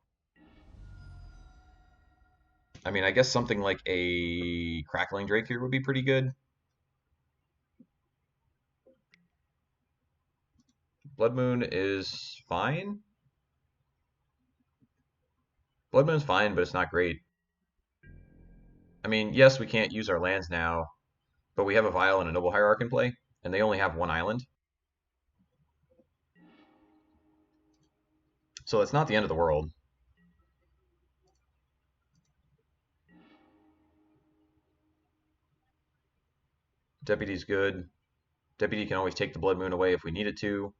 I mean, I guess something like a Crackling Drake here would be pretty good. Blood Moon is fine. Blood Moon's fine, but it's not great. I mean, yes, we can't use our lands now, but we have a Vial and a Noble Hierarch in play, and they only have 1 island. So it's not the end of the world. Deputy's good. Deputy can always take the Blood Moon away if we needed to.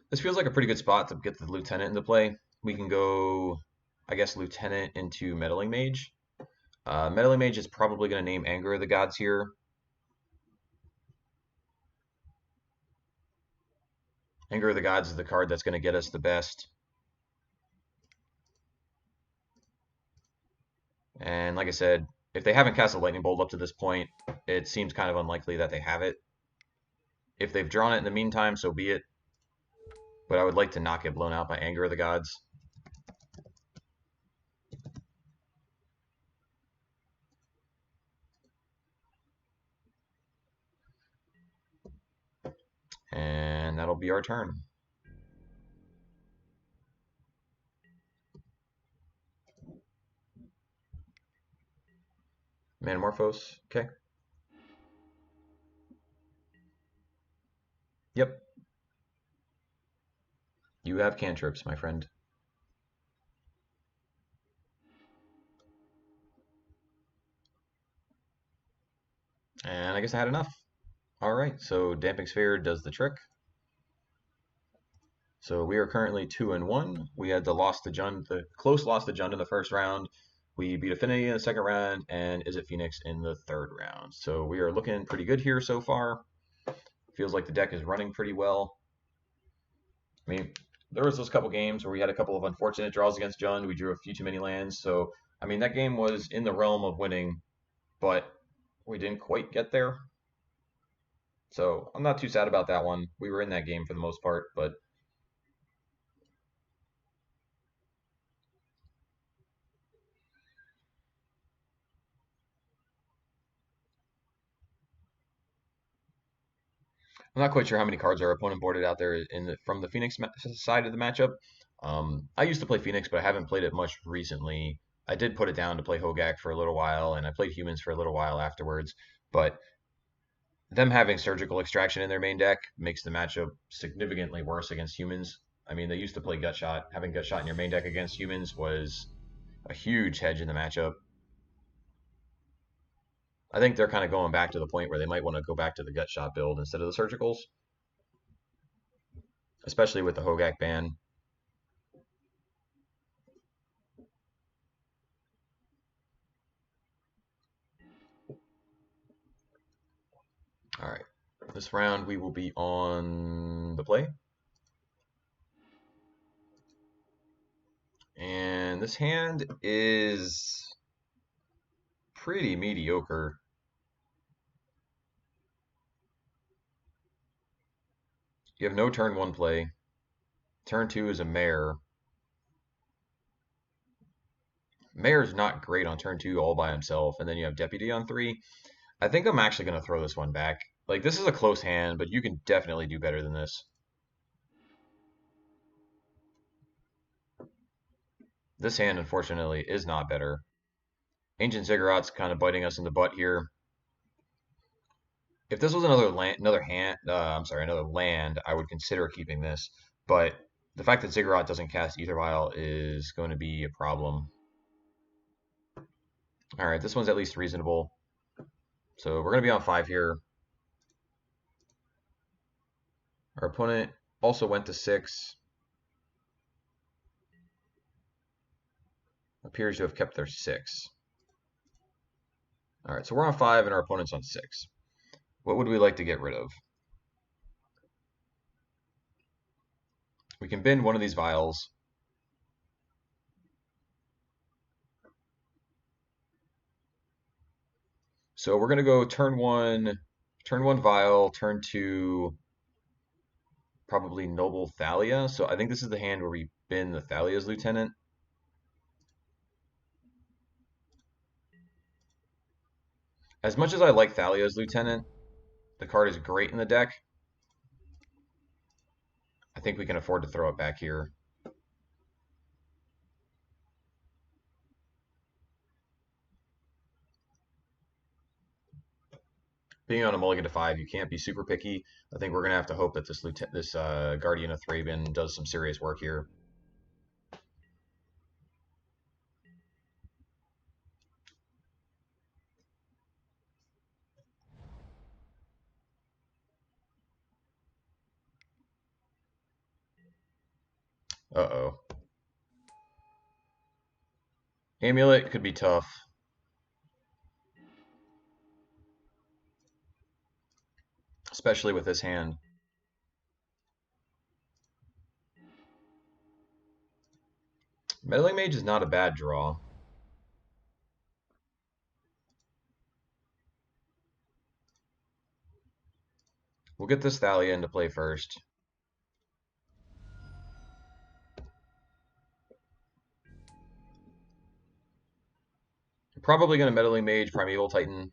This feels like a pretty good spot to get the Lieutenant into play. We can go, I guess, Lieutenant into Meddling Mage. Meddling Mage is probably going to name Anger of the Gods here. Anger of the Gods is the card that's going to get us the best. And like I said, if they haven't cast a Lightning Bolt up to this point, it seems kind of unlikely that they have it. If they've drawn it in the meantime, so be it. But I would like to not get blown out by Anger of the Gods. And that'll be our turn. Manamorphose, okay. Yep. You have cantrips, my friend. And I guess I had enough. All right, so Damping Sphere does the trick. So we are currently 2-1. We had the close loss to Jund in the first round. We beat Affinity in the second round, and Is It Phoenix in the third round. So we are looking pretty good here so far. Feels like the deck is running pretty well. I mean, there was those couple games where we had a couple of unfortunate draws against Jund. We drew a few too many lands. So I mean, that game was in the realm of winning, but we didn't quite get there. So I'm not too sad about that one. We were in that game for the most part, but I'm not quite sure how many cards our opponent boarded out there from the Phoenix side of the matchup. I used to play Phoenix, but I haven't played it much recently. I did put it down to play Hogak for a little while, and I played Humans for a little while afterwards. But them having Surgical Extraction in their main deck makes the matchup significantly worse against Humans. I mean, they used to play Gutshot. Having Gutshot in your main deck against Humans was a huge hedge in the matchup. I think they're kind of going back to the point where they might want to go back to the Gutshot build instead of the Surgicals, especially with the Hogak ban. All right. This round we will be on the play. And this hand is pretty mediocre. You have no turn one play. Turn two is a mare. Mare's not great on turn two all by himself. And then you have Deputy on three. I think I'm actually going to throw this one back. Like, this is a close hand, but you can definitely do better than this. This hand, unfortunately, is not better. Ancient Ziggurat's kind of biting us in the butt here. If this was another land, another land, I would consider keeping this. But the fact that Ziggurat doesn't cast Ether Vial is going to be a problem. All right, this one's at least reasonable. So we're going to be on 5 here. Our opponent also went to 6. Appears to have kept their 6. All right, so we're on 5 and our opponent's on 6. What would we like to get rid of? We can bend one of these vials. So we're going to go turn one vial, turn 2 probably Noble Thalia. So I think this is the hand where we bend the Thalia's Lieutenant. As much as I like Thalia's Lieutenant, the card is great in the deck. I think we can afford to throw it back here. Being on a mulligan to 5, you can't be super picky. I think we're going to have to hope that this Guardian of Thraben does some serious work here. Uh-oh. Amulet could be tough. Especially with this hand. Meddling Mage is not a bad draw. We'll get this Thalia into play first. Probably going to Meddling Mage, Primeval Titan.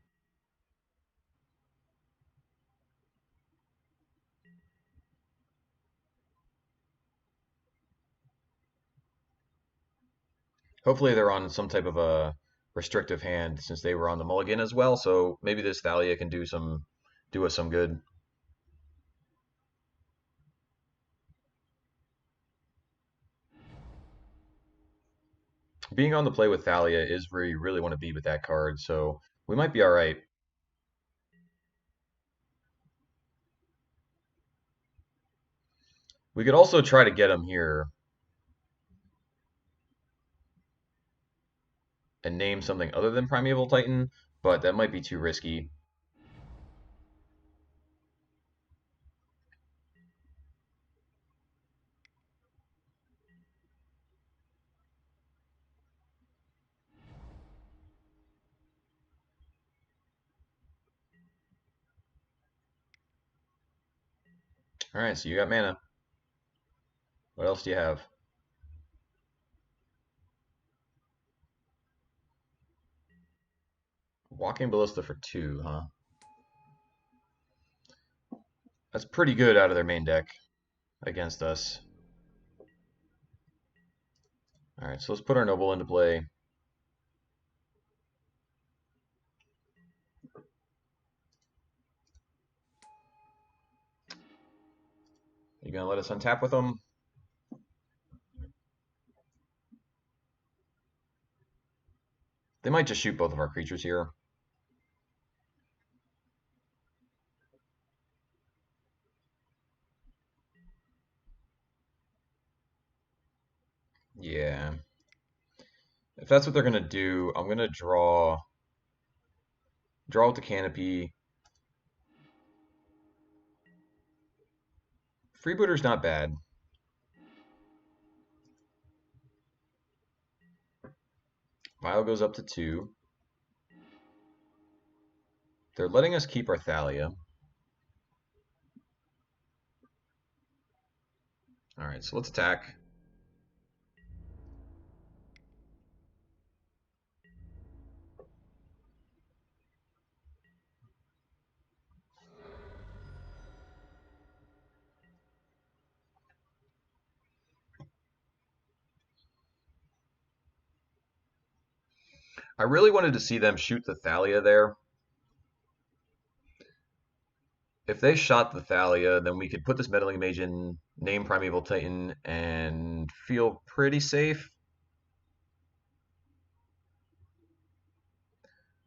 Hopefully they're on some type of a restrictive hand since they were on the mulligan as well. So maybe this Thalia can do us some good. Being on the play with Thalia is where you really want to be with that card. So we might be all right. We could also try to get him here and name something other than Primeval Titan, but that might be too risky. All right, so you got mana. What else do you have? Walking Ballista for 2, huh? That's pretty good out of their main deck against us. All right, so let's put our Noble into play. You gonna let us untap with them? They might just shoot both of our creatures here. Yeah. If that's what they're gonna do, I'm gonna draw with the Canopy. Freebooter's not bad. Vial goes up to 2. They're letting us keep our Thalia. All right, so let's attack. I really wanted to see them shoot the Thalia there. If they shot the Thalia, then we could put this Meddling Mage in, name Primeval Titan, and feel pretty safe.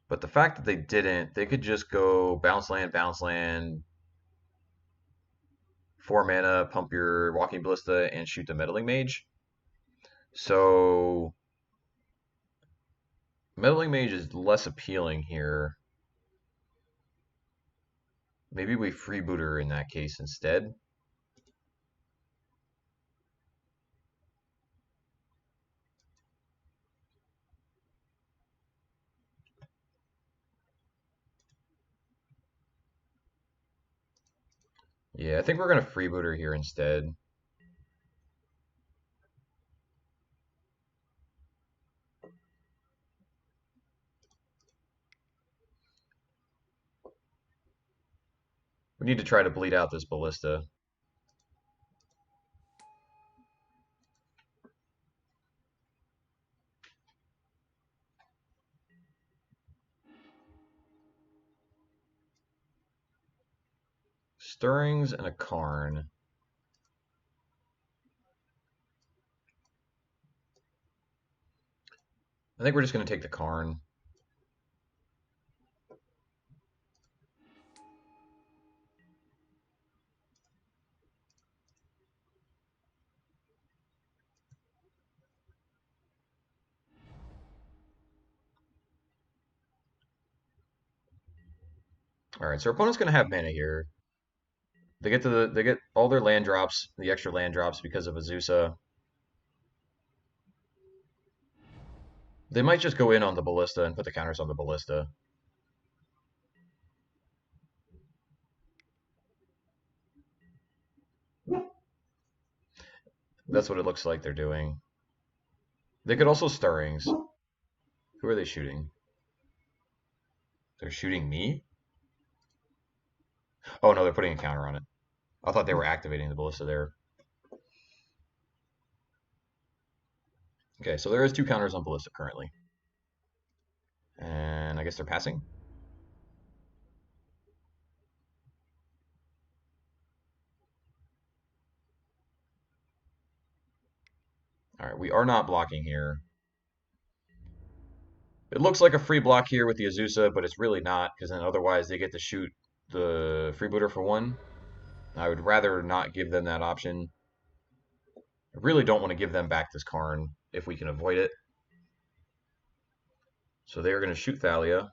But the fact that they didn't, they could just go bounce land, 4 mana, pump your Walking Ballista, and shoot the Meddling Mage. So Meddling Mage is less appealing here. Maybe we freebooter in that case instead. Yeah, I think we're going to freebooter here instead. We need to try to bleed out this Ballista. Stirrings and a Karn. I think we're just going to take the Karn. All right, so our opponent's going to have mana here. They get all their land drops, the extra land drops because of Azusa. They might just go in on the Ballista and put the counters on the Ballista. That's what it looks like they're doing. They could also Stirrings. Who are they shooting? They're shooting me? Oh no, they're putting a counter on it. I thought they were activating the Ballista there. Okay, so there is 2 counters on Ballista currently. And I guess they're passing. All right, we are not blocking here. It looks like a free block here with the Azusa, but it's really not, because then otherwise they get to shoot the freebooter for 1. I would rather not give them that option. I really don't want to give them back this Karn if we can avoid it. So they're going to shoot Thalia.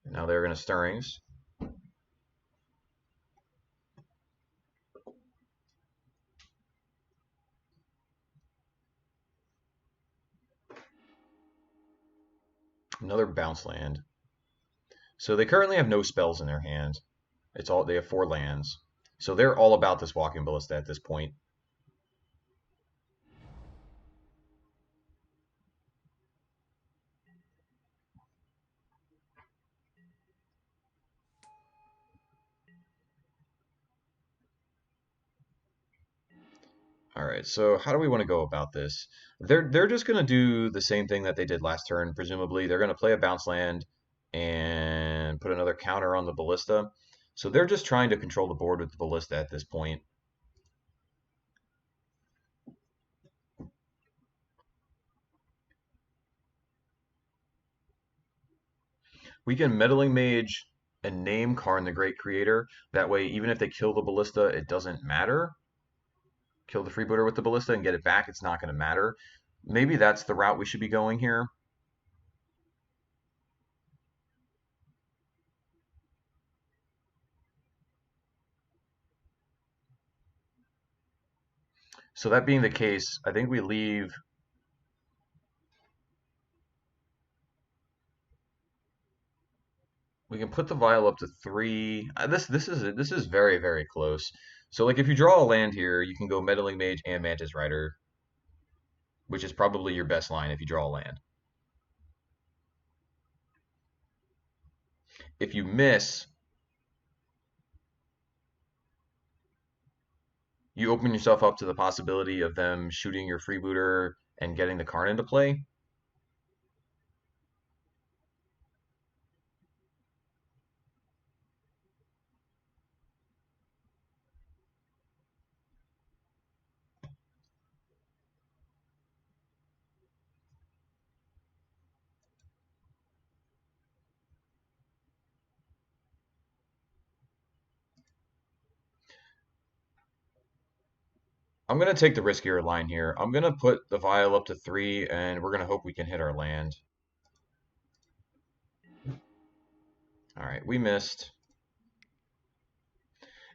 Now they're going to Stirrings. Another bounce land. So they currently have no spells in their hand. They have 4 lands. So they're all about this Walking Ballista at this point. All right, so how do we want to go about this? They're just going to do the same thing that they did last turn, presumably. They're going to play a bounce land and put another counter on the Ballista. So they're just trying to control the board with the Ballista at this point. We can Meddling Mage and name Karn the Great Creator. That way, even if they kill the Ballista, it doesn't matter. Kill the Freebooter with the Ballista and get it back, it's not going to matter. Maybe that's the route we should be going here. So that being the case, I think we leave. We can put the vial up to 3. This is very, very close. So like if you draw a land here, you can go Meddling Mage and Mantis Rider, which is probably your best line if you draw a land. If you miss, you open yourself up to the possibility of them shooting your freebooter and getting the Karn into play. I'm going to take the riskier line here. I'm going to put the vial up to 3, and we're going to hope we can hit our land. All right, we missed.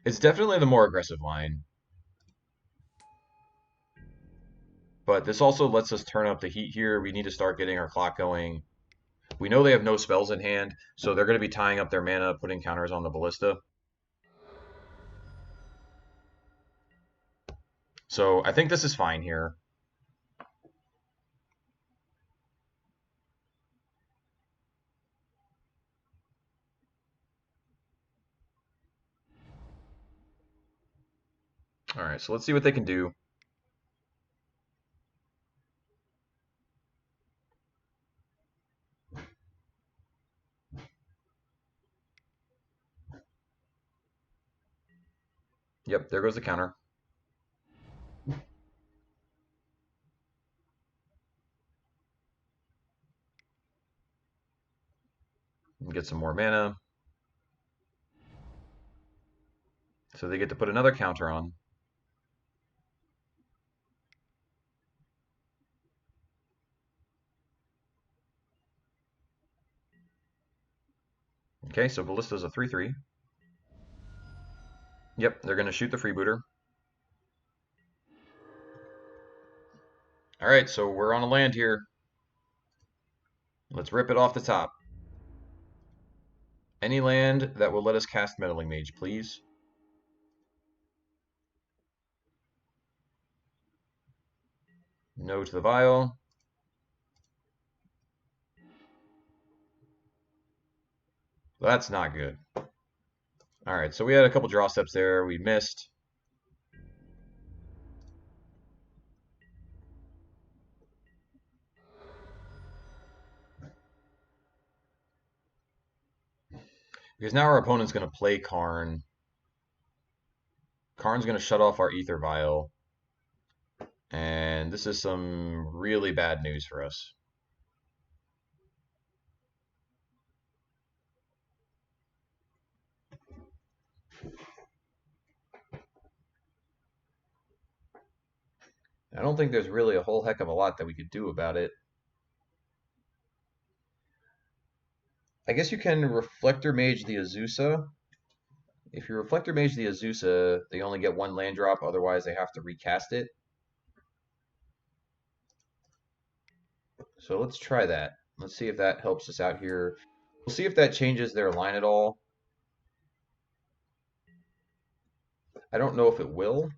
It's definitely the more aggressive line. But this also lets us turn up the heat here. We need to start getting our clock going. We know they have no spells in hand, so they're going to be tying up their mana, putting counters on the Ballista. So I think this is fine here. All right, so let's see what they can do. Yep, there goes the counter. Get some more mana. So they get to put another counter on. Okay, so Ballista's a 3/3. Yep, they're going to shoot the freebooter. All right, so we're on a land here. Let's rip it off the top. Any land that will let us cast Meddling Mage, please. No to the vial. That's not good. All right, so we had a couple draw steps there. We missed. Because now our opponent's going to play Karn. Karn's going to shut off our Ether Vial. And this is some really bad news for us. I don't think there's really a whole heck of a lot that we could do about it. I guess you can Reflector Mage the Azusa. If you Reflector Mage the Azusa, they only get one land drop, otherwise they have to recast it. So let's try that. Let's see if that helps us out here. We'll see if that changes their line at all. I don't know if it will.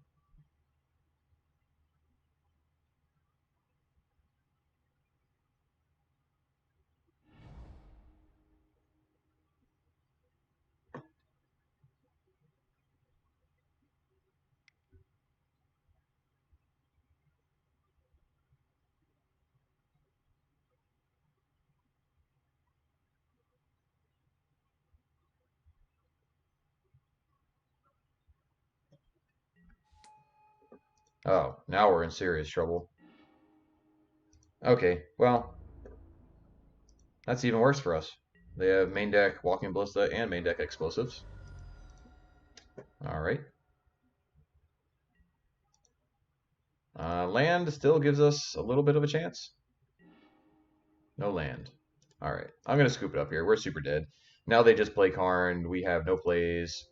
Oh, now we're in serious trouble. Okay, well, that's even worse for us. They have main deck Walking Ballista and main deck Explosives. All right. Land still gives us a little bit of a chance. No land. All right. I'm going to scoop it up here. We're super dead. Now they just play Karn. We have no plays.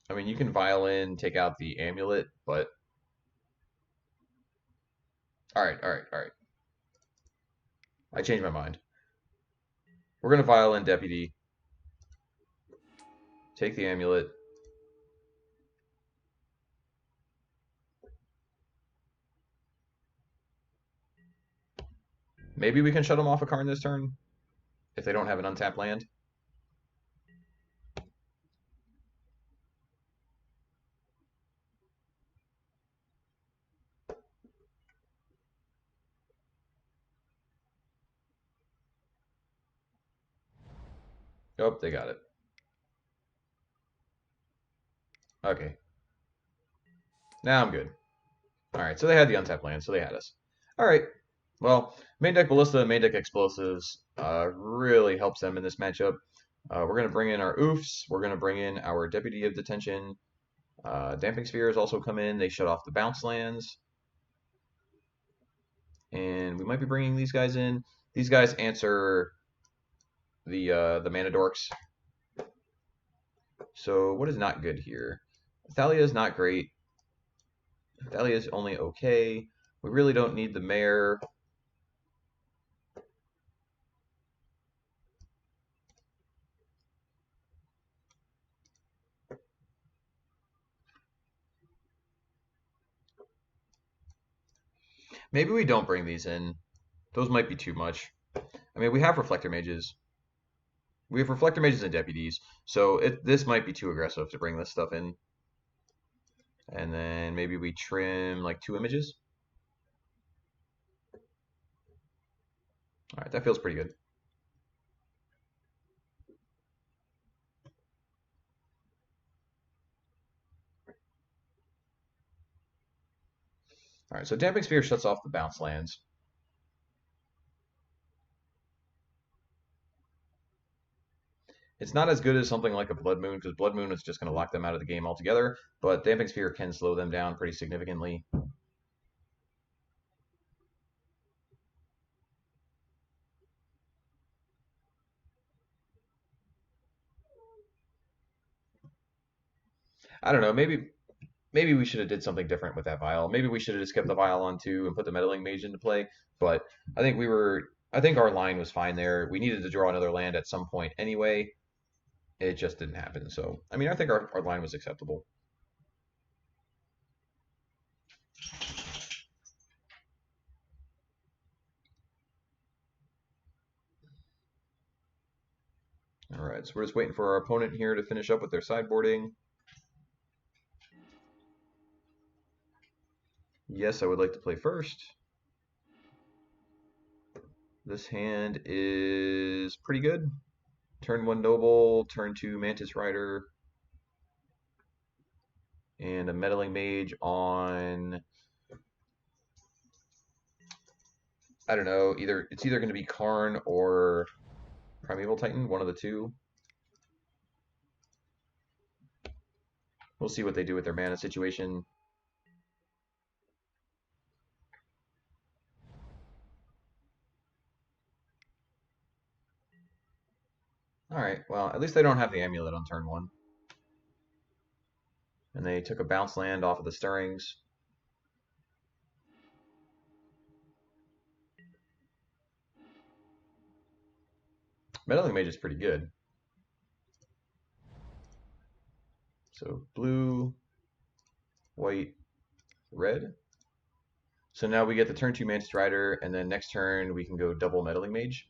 I mean, you can Violin, take out the Amulet, but... All right, all right, all right. I changed my mind. We're going to Violin Deputy. Take the Amulet. Maybe we can shut them off a Karn this turn if they don't have an untapped land. Oh, they got it. Okay. Now I'm good. All right, so they had the untapped land, so they had us. All right. Well, main deck Ballista, main deck Explosives really helps them in this matchup. We're going to bring in our Oofs. We're going to bring in our Deputy of Detention. Damping Spheres also come in. They shut off the bounce lands. And we might be bringing these guys in. These guys answer the Mana Dorks. So what is not good here? Thalia is not great. Thalia is only okay. We really don't need the Mayor. Maybe we don't bring these in. Those might be too much. I mean, we have Reflector Mages. We have Reflector Mages and Deputies, so this might be too aggressive to bring this stuff in. And then maybe we trim like 2 images. All right, that feels pretty good. All right, so Damping Sphere shuts off the bounce lands. It's not as good as something like a Blood Moon, because Blood Moon is just going to lock them out of the game altogether, but Damping Sphere can slow them down pretty significantly. I don't know, maybe we should have did something different with that vial. Maybe we should have just kept the vial on 2 and put the meddling mage into play. But I think our line was fine there. We needed to draw another land at some point anyway. It just didn't happen. So I mean, I think our line was acceptable. All right, so we're just waiting for our opponent here to finish up with their sideboarding. Yes, I would like to play first. This hand is pretty good. Turn 1 Noble, turn 2 Mantis Rider, and a Meddling Mage on, I don't know, it's either going to be Karn or Primeval Titan, one of the two. We'll see what they do with their mana situation. Alright, well, at least they don't have the amulet on turn 1. And they took a bounce land off of the stirrings. Meddling Mage is pretty good. So blue, white, red. So now we get the turn 2 Mantis Rider, and then next turn we can go double Meddling Mage.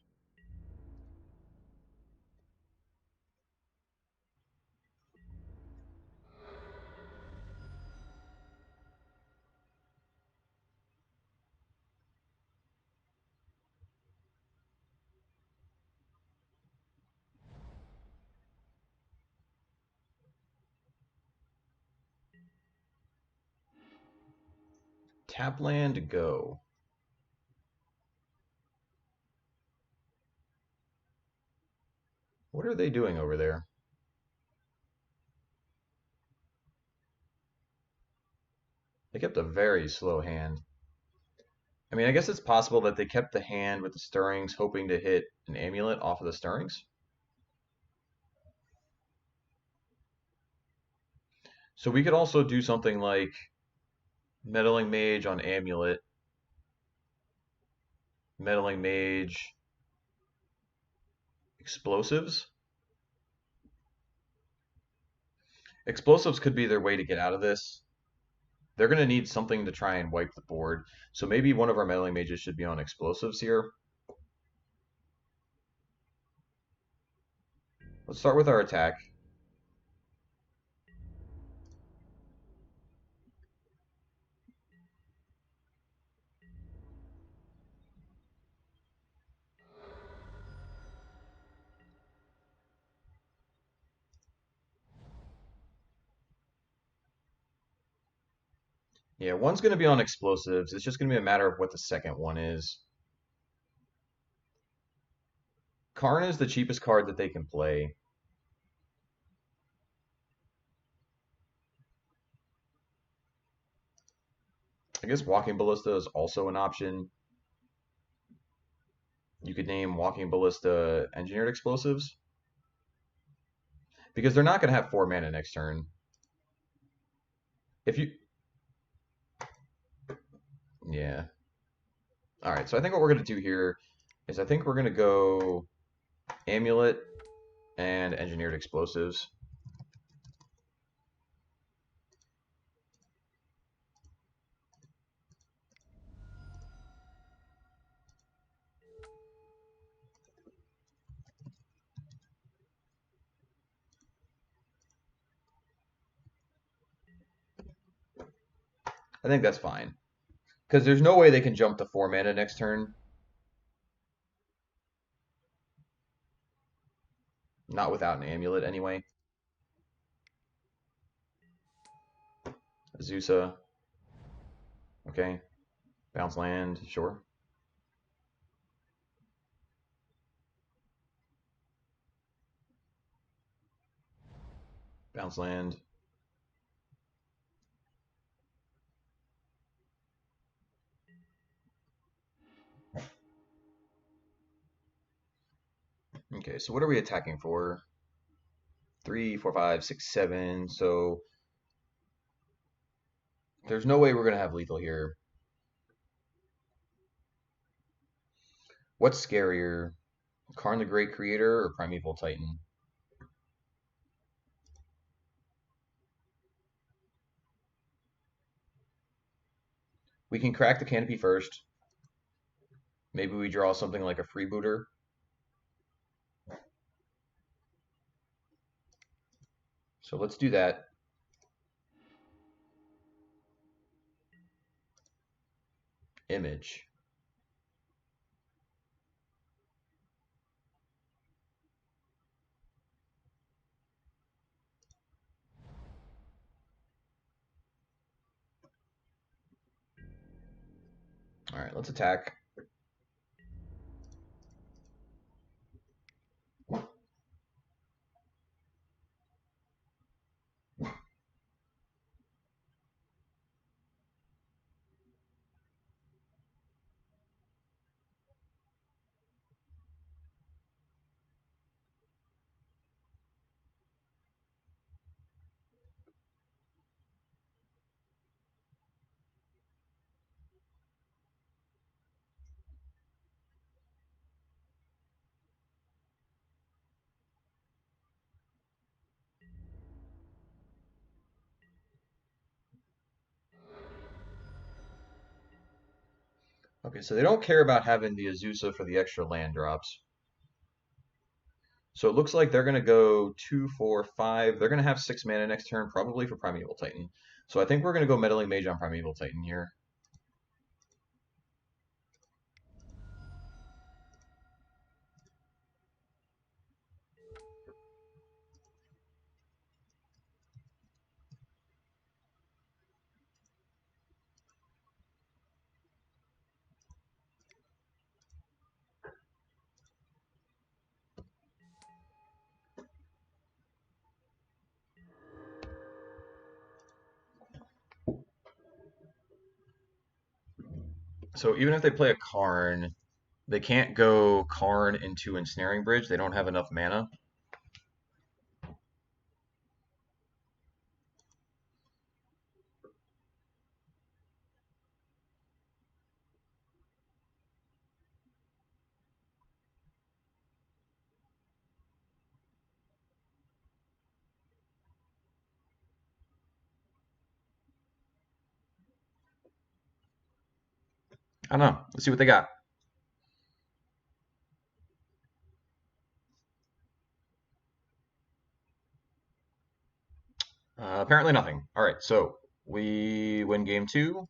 Tap land, go. What are they doing over there? They kept a very slow hand. I mean, I guess it's possible that they kept the hand with the stirrings, hoping to hit an amulet off of the stirrings. So we could also do something like Meddling Mage on amulet, Meddling Mage, explosives. Explosives could be their way to get out of this. They're going to need something to try and wipe the board. So maybe one of our Meddling Mages should be on explosives here. Let's start with our attack. Yeah, one's going to be on explosives. It's just going to be a matter of what the second one is. Karn is the cheapest card that they can play. I guess Walking Ballista is also an option. You could name Walking Ballista Engineered Explosives. Because they're not going to have 4 mana next turn. If you... Yeah. Alright, so I think what we're going to do here is I think we're going to go Amulet and Engineered Explosives. I think that's fine. Because there's no way they can jump to 4 mana next turn. Not without an Amulet, anyway. Azusa. Okay. Bounce land, sure. Bounce land. Okay, so what are we attacking for? 3, 4, 5, 6, 7. So there's no way we're going to have lethal here. What's scarier? Karn the Great Creator or Primeval Titan? We can crack the canopy first. Maybe we draw something like a freebooter. So let's do that. Image. All right, let's attack. Okay, so they don't care about having the Azusa for the extra land drops. So it looks like they're going to go 2, 4, 5. They're going to have 6 mana next turn, probably for Primeval Titan. So I think we're going to go Meddling Mage on Primeval Titan here. So even if they play a Karn, they can't go Karn into Ensnaring Bridge. They don't have enough mana. I don't know. Let's see what they got. Apparently nothing. All right, so we win game 2.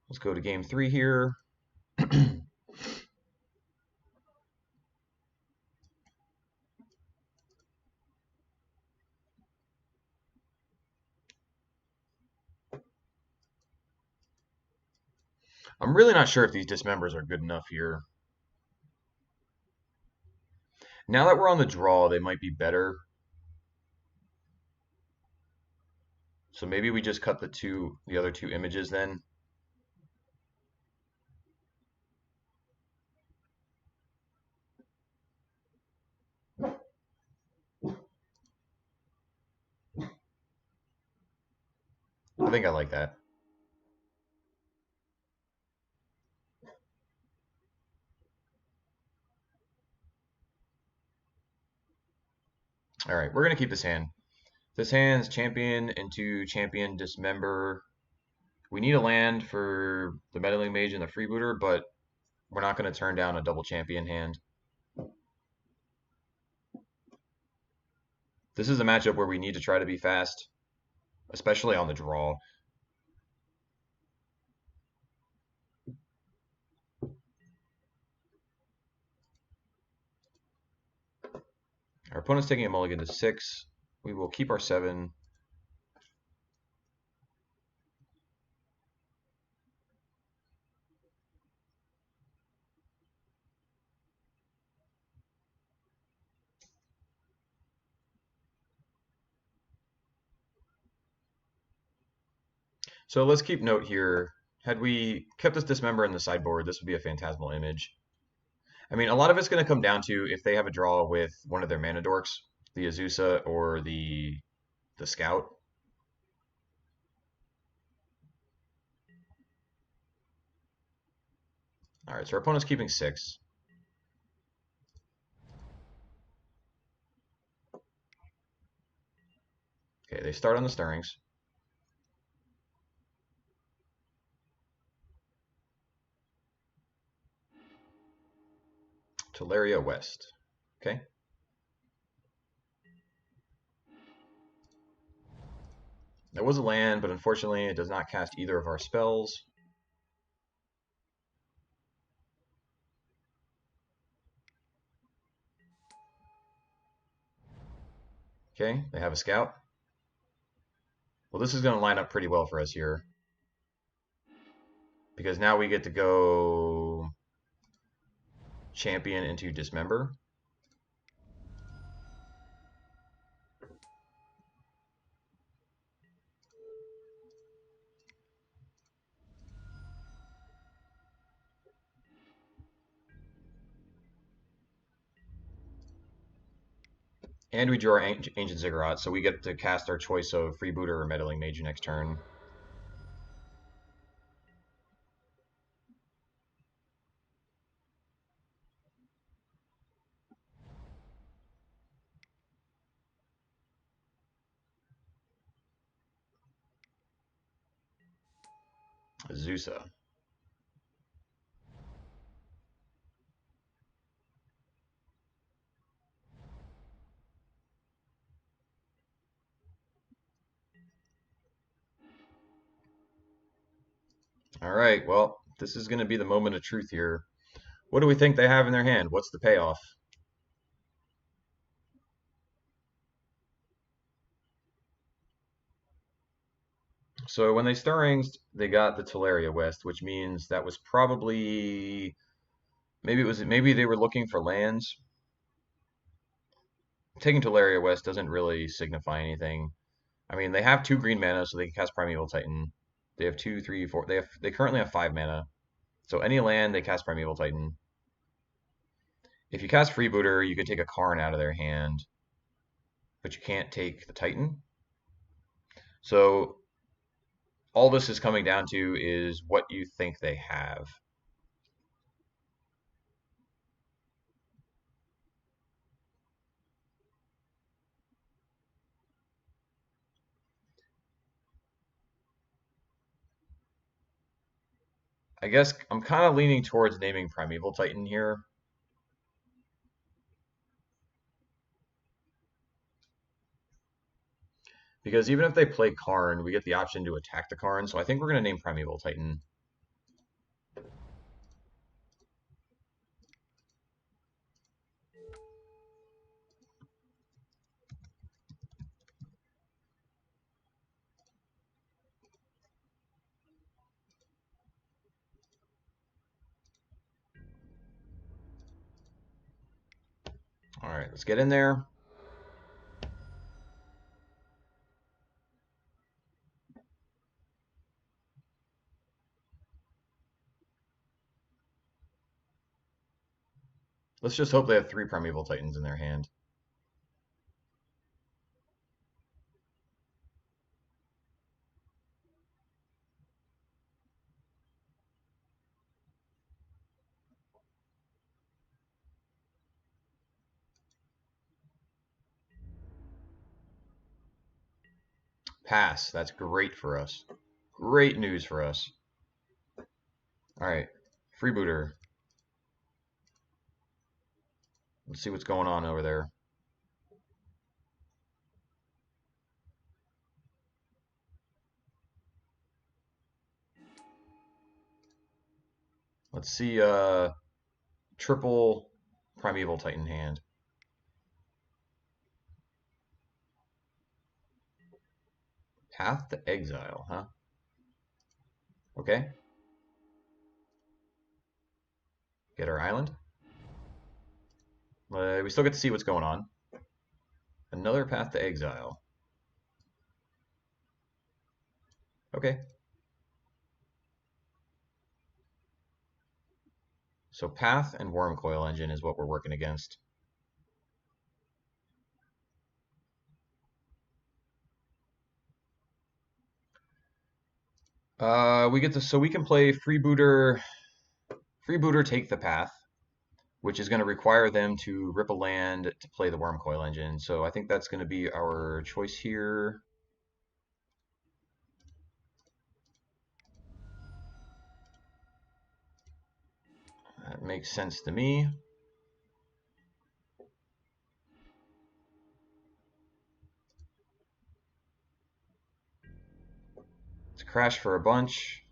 Let's go to game 3 here. I'm really not sure if these dismembers are good enough here. Now that we're on the draw, they might be better. So maybe we just cut the other two images then. I think I like that. All right, we're gonna keep this hand. This hand's champion into champion dismember. We need a land for the meddling mage and the freebooter, but we're not gonna turn down a double champion hand. This is a matchup where we need to try to be fast, especially on the draw. Our opponent's taking a mulligan to 6. We will keep our 7. So let's keep note here. Had we kept this dismember in the sideboard, this would be a phantasmal image. I mean, a lot of it's going to come down to if they have a draw with one of their mana dorks, the Azusa or the Scout. All right, so our opponent's keeping 6. Okay, they start on the stirrings. Teleria West. Okay. That was a land, but unfortunately it does not cast either of our spells. Okay, they have a Scout. Well, this is going to line up pretty well for us here. Because now we get to go champion into dismember. And we drew our Ancient Ziggurat, so we get to cast our choice of Freebooter or Meddling Mage next turn. Azusa. All right, well, this is going to be the moment of truth here. What do we think they have in their hand? What's the payoff? So when they stirrings, they got the Teleria West, which means that was probably maybe they were looking for lands. Taking Teleria West doesn't really signify anything. I mean, they have 2 green mana, so they can cast Primeval Titan. They have two, three, four. They currently have 5 mana. So any land they cast Primeval Titan. If you cast Freebooter, you can take a Karn out of their hand, but you can't take the Titan. So all this is coming down to is what you think they have. I guess I'm kind of leaning towards naming Primeval Titan here. Because even if they play Karn, we get the option to attack the Karn. So I think we're going to name Primeval Titan. All right, let's get in there. Let's just hope they have 3 Primeval Titans in their hand. Pass. That's great for us. Great news for us. All right, Freebooter. Let's see what's going on over there. Let's see triple Primeval Titan hand. Path to Exile, huh? Okay. Get our island. We still get to see what's going on. Another Path to Exile. Okay. So Path and Wormcoil Engine is what we're working against. We get to so we can play Freebooter take the Path, which is going to require them to rip a land to play the Wormcoil Engine. So I think that's going to be our choice here. That makes sense to me. Let's crash for a bunch.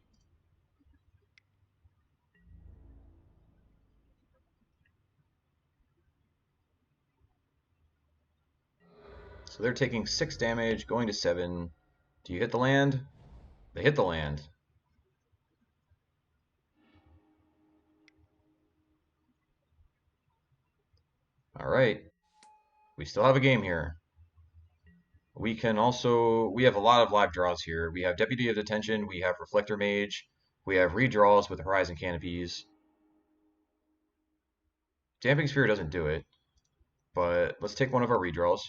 So they're taking 6 damage, going to 7. Do you hit the land? They hit the land. All right. We still have a game here. We have a lot of live draws here. We have Deputy of Detention, we have Reflector Mage, we have redraws with Horizon Canopies. Damping Sphere doesn't do it, but let's take one of our redraws.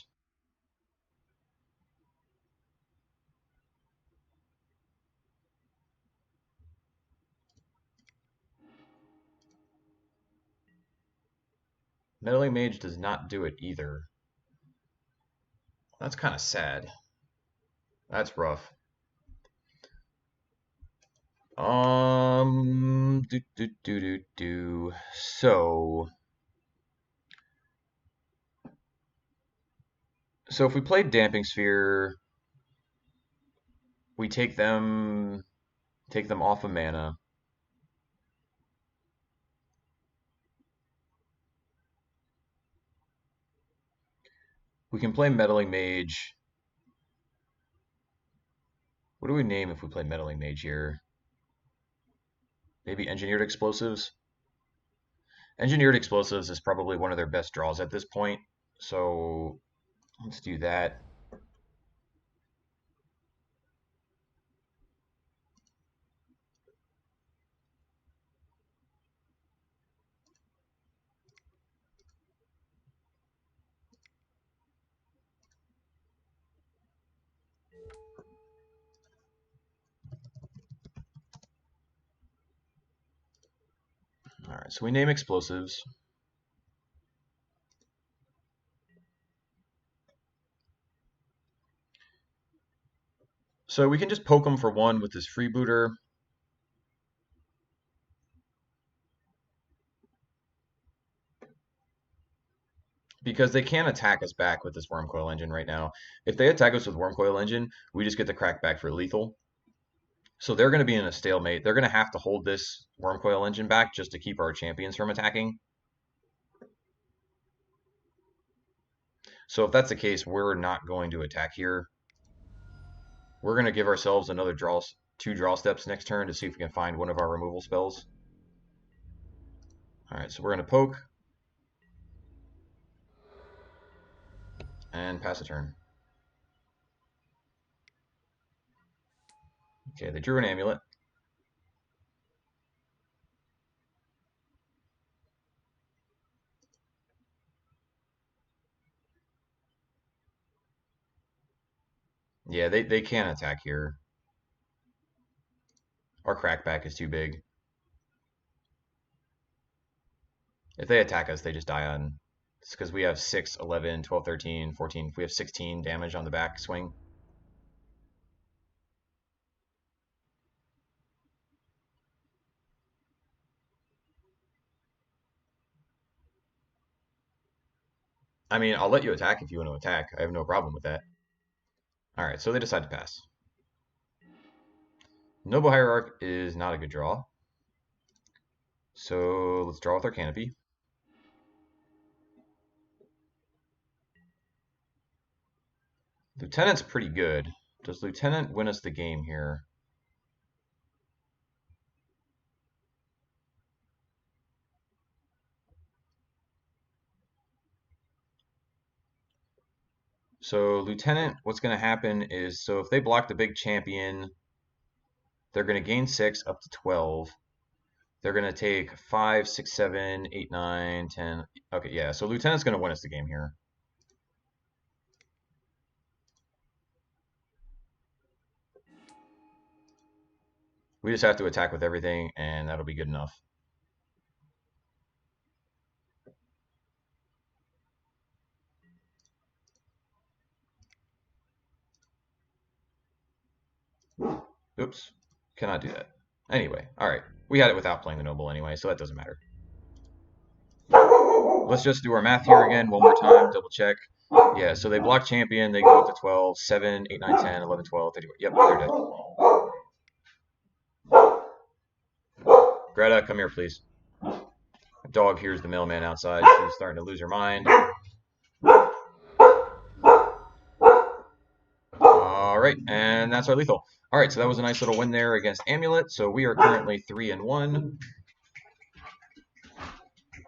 Meddling Mage does not do it either. That's kind of sad. That's rough. Do do do do do. So if we play Damping Sphere, we take them. Take them off of mana. We can play Meddling Mage. What do we name if we play Meddling Mage here? Maybe Engineered Explosives? Engineered Explosives is probably one of their best draws at this point. So let's do that. All right, so we name explosives. So we can just poke them for one with this freebooter. Because they can't attack us back with this Wormcoil Engine right now. If they attack us with Wormcoil Engine, we just get the crack back for lethal. So they're going to be in a stalemate. They're going to have to hold this Wormcoil Engine back just to keep our champions from attacking. So if that's the case, we're not going to attack here. We're going to give ourselves another two draw steps next turn to see if we can find one of our removal spells. All right, so we're going to poke and pass a turn. Okay, they drew an amulet. Yeah, they can't attack here. Our crackback is too big. If they attack us, they just die on. It's because we have 6, 11, 12, 13, 14. We have 16 damage on the back swing. I mean, I'll let you attack if you want to attack. I have no problem with that. All right, so they decide to pass. Noble Hierarch is not a good draw. So let's draw with our Canopy. Lieutenant's pretty good. Does Lieutenant win us the game here? So Lieutenant, what's going to happen is, so if they block the big champion, they're going to gain 6 up to 12. They're going to take 5, 6, 7, 8, 9, 10. Okay, yeah, so Lieutenant's going to win us the game here. We just have to attack with everything, and that'll be good enough. Oops, cannot do that. Anyway, all right. We had it without playing the Noble anyway, so that doesn't matter. Let's just do our math here again one more time, double check. Yeah, so they block champion, they go up to 12, 7, 8, 9, 10, 11, 12, 13. Yep, they're dead. Greta, come here, please. Dog hears the mailman outside. She's starting to lose her mind. All right, and that's our lethal. All right, so that was a nice little win there against Amulet. So we are currently 3-1.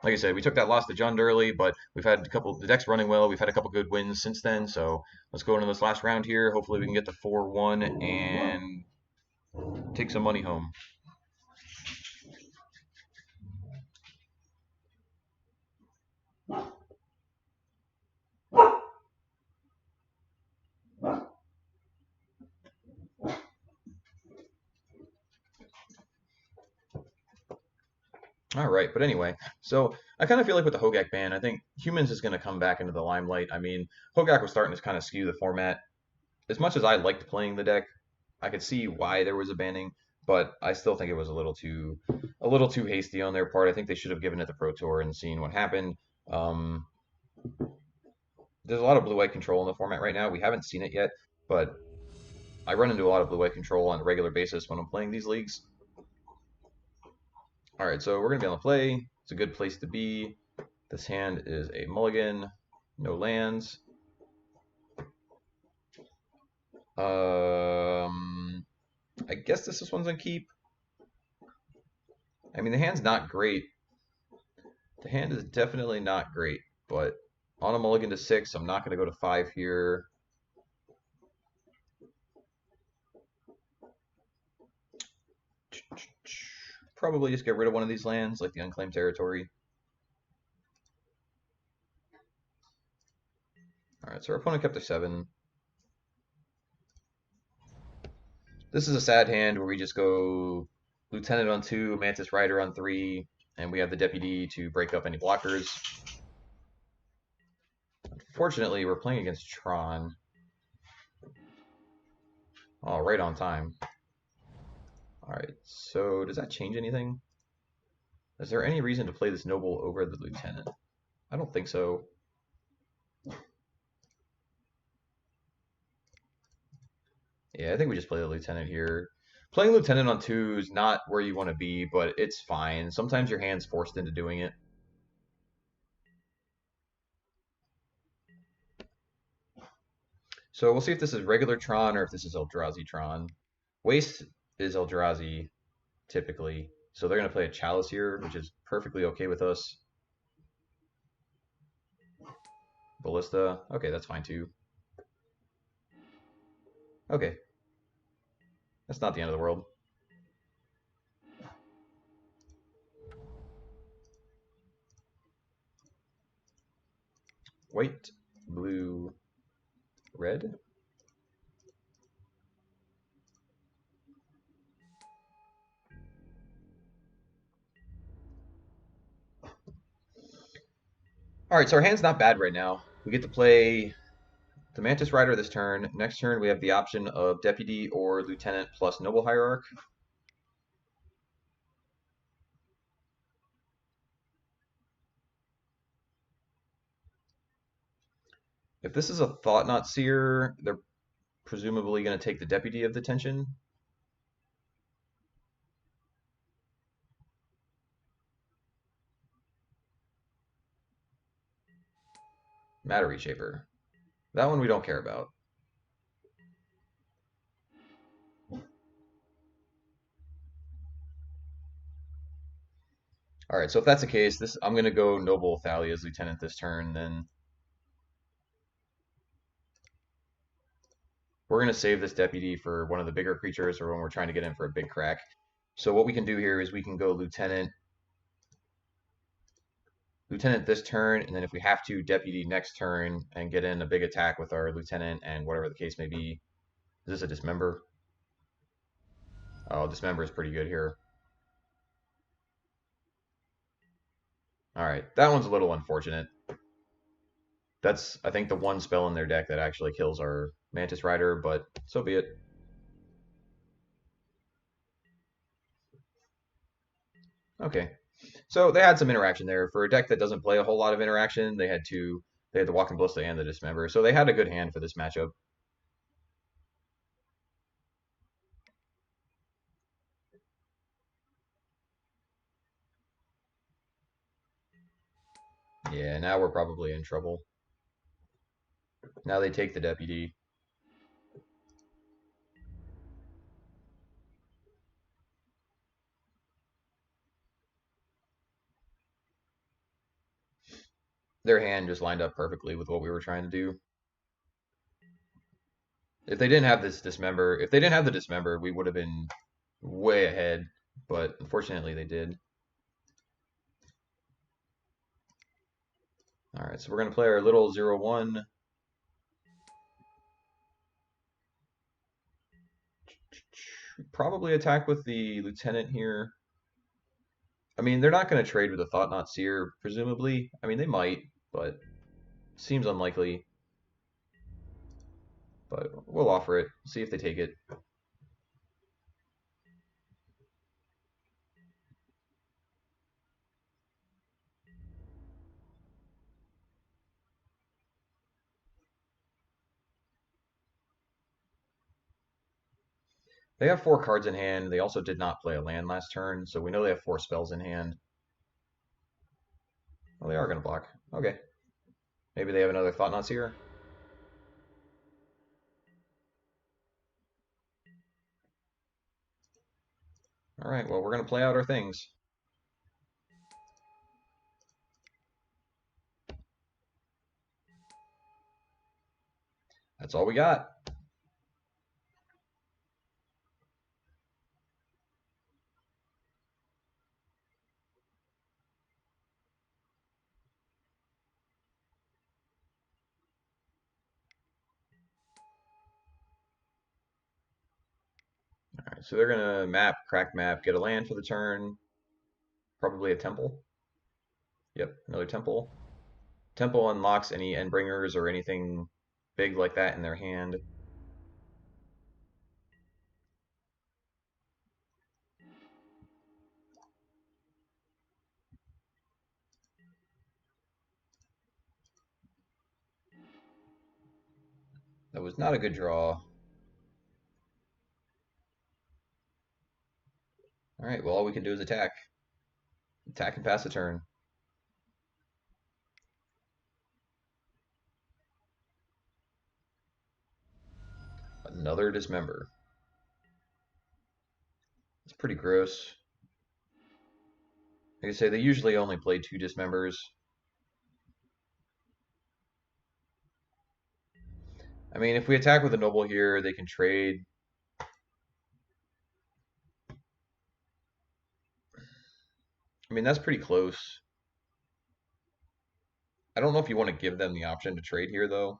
Like I said, we took that loss to Jund early, but we've had a couple. The deck's running well. We've had a couple good wins since then. So let's go into this last round here. Hopefully, we can get the 4-1 and take some money home. All right, but anyway, so I kind of feel like with the Hogak ban, I think Humans is going to come back into the limelight. I mean, Hogak was starting to kind of skew the format. As much as I liked playing the deck, I could see why there was a banning, but I still think it was a little too hasty on their part. I think they should have given it the Pro Tour and seen what happened. Um, there's a lot of blue-white control in the format right now. We haven't seen it yet, but I run into a lot of blue-white control on a regular basis when I'm playing these leagues. All right, so we're gonna be on the play. It's a good place to be. This hand is a mulligan, no lands. I guess this one's on keep. I mean, the hand's not great. The hand is definitely not great, but on a mulligan to 6, I'm not going to go to 5 here. Probably just get rid of one of these lands, like the unclaimed territory. All right, so our opponent kept a 7. This is a sad hand where we just go Lieutenant on 2, Mantis Rider on 3, and we have the Deputy to break up any blockers. Unfortunately, we're playing against Tron. Oh, right on time. All right, so does that change anything? Is there any reason to play this Noble over the Lieutenant? I don't think so. Yeah, I think we just play the Lieutenant here. Playing Lieutenant on 2 is not where you want to be, but it's fine. Sometimes your hand's forced into doing it. So we'll see if this is regular Tron or if this is Eldrazi Tron. Waste is Eldrazi, typically. So they're going to play a Chalice here, which is perfectly okay with us. Ballista. Okay, that's fine too. Okay. That's not the end of the world. White, blue, red. All right, so our hand's not bad right now. We get to play the Mantis Rider this turn. Next turn, we have the option of Deputy or Lieutenant plus Noble Hierarch. If this is a Thought-Knot Seer, they're presumably going to take the Deputy of the Tension. Matter Reshaper. That one we don't care about. All right, so if that's the case, this I'm going to go Noble Thalia's Lieutenant this turn, then we're going to save this Deputy for one of the bigger creatures or when we're trying to get in for a big crack. So what we can do here is we can go Lieutenant this turn, and then if we have to, Deputy next turn and get in a big attack with our Lieutenant and whatever the case may be. Is this a Dismember? Oh, Dismember is pretty good here. All right, that one's a little unfortunate. That's, I think, the one spell in their deck that actually kills our Mantis Rider, but so be it. Okay, so they had some interaction there. For a deck that doesn't play a whole lot of interaction, they had the Walking Ballista and the Dismember, so they had a good hand for this matchup. Yeah, now we're probably in trouble. Now they take the Deputy. Their hand just lined up perfectly with what we were trying to do. If they didn't have this Dismember, if they didn't have the Dismember, we would have been way ahead, but unfortunately they did. All right, so we're going to play our little 0-1. Probably attack with the Lieutenant here. I mean, they're not going to trade with a Thought-Knot Seer, presumably. I mean, they might, but seems unlikely. But we'll offer it, see if they take it. They have 4 cards in hand. They also did not play a land last turn, so we know they have 4 spells in hand. Oh, they are going to block. Okay. Maybe they have another Thought-Knot Seer. All right, well, we're going to play out our things. That's all we got. All right, so they're going to map, crack map, get a land for the turn. Probably a temple. Yep, another temple. Temple unlocks any Endbringers or anything big like that in their hand. That was not a good draw. All right, well, all we can do is attack. Attack and pass the turn. Another Dismember. It's pretty gross. Like I say, they usually only play 2 Dismembers. I mean, if we attack with a Noble here, they can trade. I mean, that's pretty close. I don't know if you want to give them the option to trade here, though.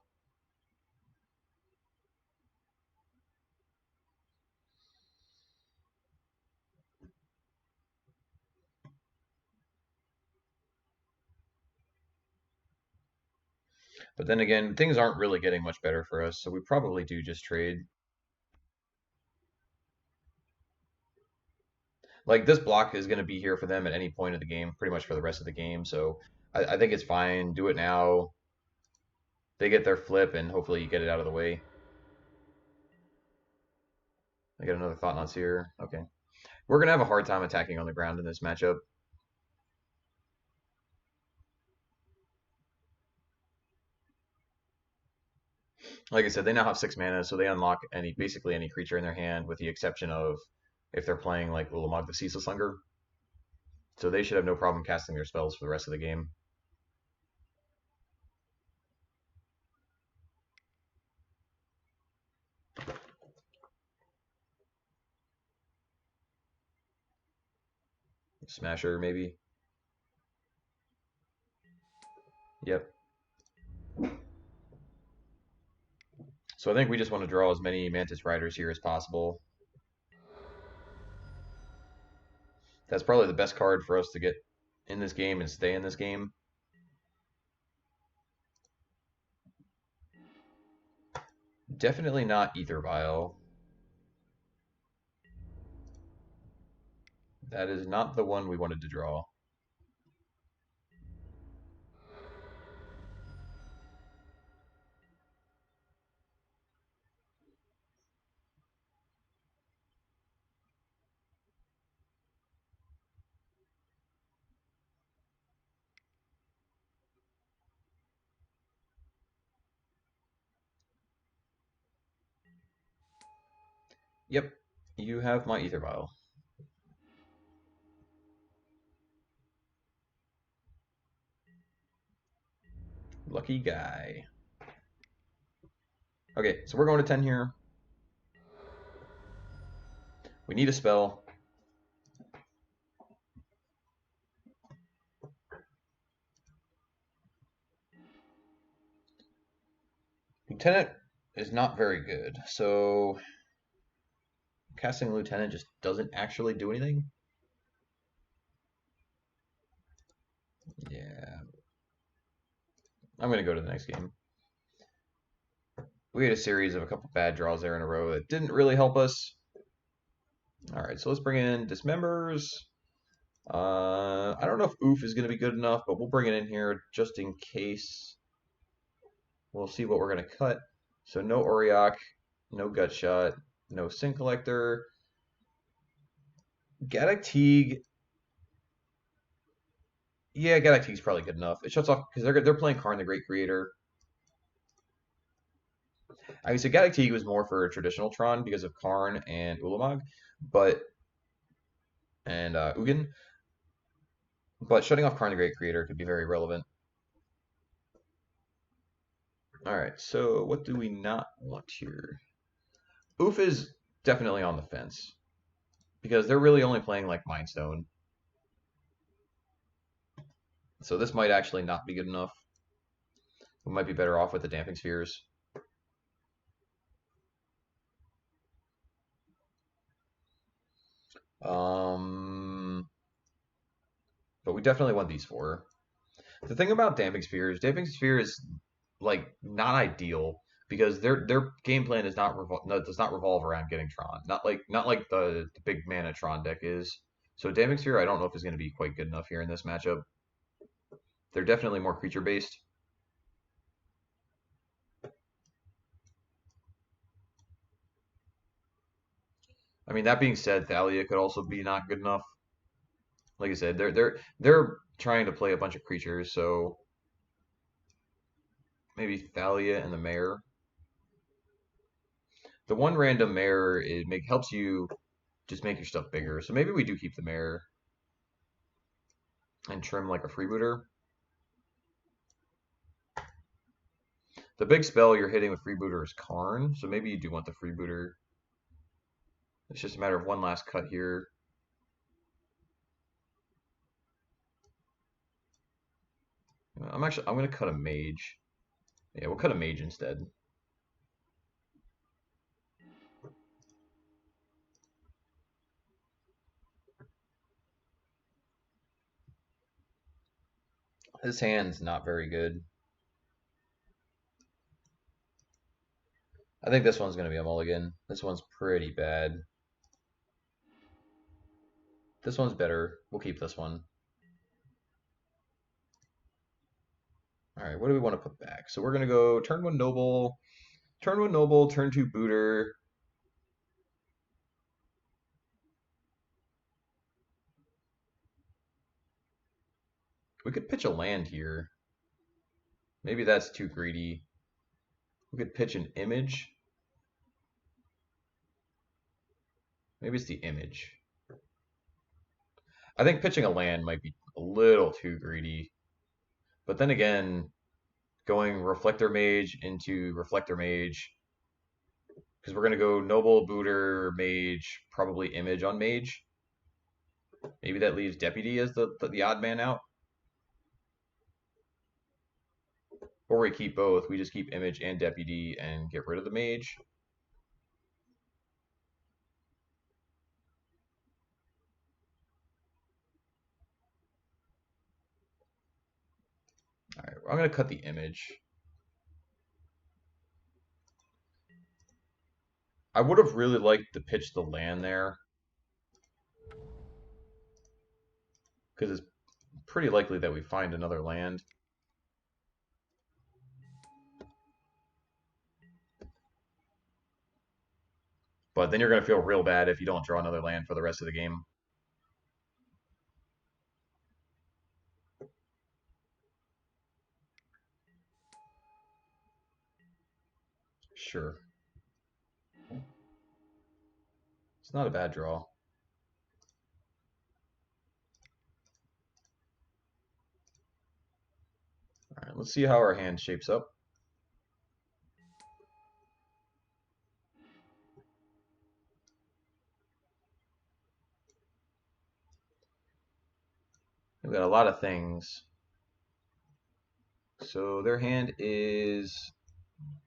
But then again, things aren't really getting much better for us, so we probably do just trade. Like, this block is going to be here for them at any point of the game, pretty much for the rest of the game, so I think it's fine. Do it now. They get their flip, and hopefully you get it out of the way. I get another Thought-Knots here. Okay. We're going to have a hard time attacking on the ground in this matchup. Like I said, they now have 6 mana, so they unlock basically any creature in their hand, with the exception of if they're playing like Ulamog the Ceaseless Hunger. So they should have no problem casting their spells for the rest of the game. Smasher, maybe. Yep. So I think we just want to draw as many Mantis Riders here as possible. That's probably the best card for us to get in this game and stay in this game. Definitely not Ether Vial. That is not the one we wanted to draw. Yep, you have my Ether Vial. Lucky guy. Okay, so we're going to 10 here. We need a spell. Lieutenant is not very good, so casting Lieutenant just doesn't actually do anything. Yeah. I'm going to go to the next game. We had a series of a couple bad draws there in a row that didn't really help us. All right, so let's bring in Dismembers. I don't know if Oof is going to be good enough, but we'll bring it in here just in case. We'll see what we're going to cut. So no Auriok, no Gut Shot. No Sin Collector. Gaddock Teague. Yeah, Gaddock Teague's probably good enough. It shuts off because they're playing Karn the Great Creator. I mean, so Gaddock Teague was more for a traditional Tron because of Karn and Ulamog, but and Ugin. But shutting off Karn the Great Creator could be very relevant. All right, so what do we not want here? Oof is definitely on the fence because they're really only playing like Mind Stone. So this might actually not be good enough. We might be better off with the Damping Spheres. But we definitely want these four. The thing about Damping Sphere is like not ideal because their game plan is not no, does not revolve around getting Tron. Not like the big mana Tron deck is. So Damping Sphere I don't know if is going to be quite good enough here in this matchup. They're definitely more creature based. I mean that being said, Thalia could also be not good enough. Like I said, they're trying to play a bunch of creatures, so maybe Thalia and the Mayor. The one random Mayor helps you just make your stuff bigger. So maybe we do keep the Mayor and trim like a freebooter. The big spell you're hitting with freebooter is Karn, so maybe you do want the freebooter. It's just a matter of one last cut here. I'm gonna cut a mage. Yeah, we'll cut a mage instead. His hand's not very good. I think this one's gonna be a mulligan. This one's pretty bad. This one's better. We'll keep this one. All right, what do we want to put back? So we're gonna go turn one noble, turn two booter. We could pitch a land here. Maybe that's too greedy. We could pitch an image. Maybe it's the image. I think pitching a land might be a little too greedy. But then again, going Reflector Mage into Reflector Mage, because we're going to go Noble, Booter, Mage, probably Image on Mage. Maybe that leaves Deputy as the odd man out. Or we keep both. We just keep Image and Deputy and get rid of the Mage. All right, I'm going to cut the Image. I would have really liked to pitch the land there, because it's pretty likely that we find another land. But then you're going to feel real bad if you don't draw another land for the rest of the game. Sure. It's not a bad draw. All right, let's see how our hand shapes up. We've got a lot of things. So their hand is,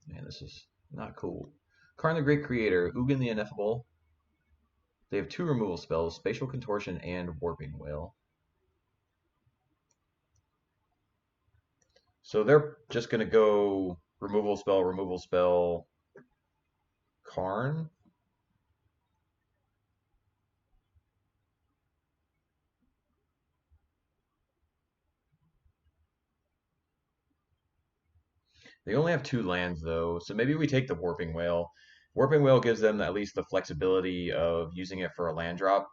man, this is not cool. Karn the Great Creator, Ugin the Ineffable. They have two removal spells, Spatial Contortion and Warping Wail. So they're just going to go removal spell, Karn. They only have two lands though, so maybe we take the Warping Wail. Warping Whale gives them at least the flexibility of using it for a land drop.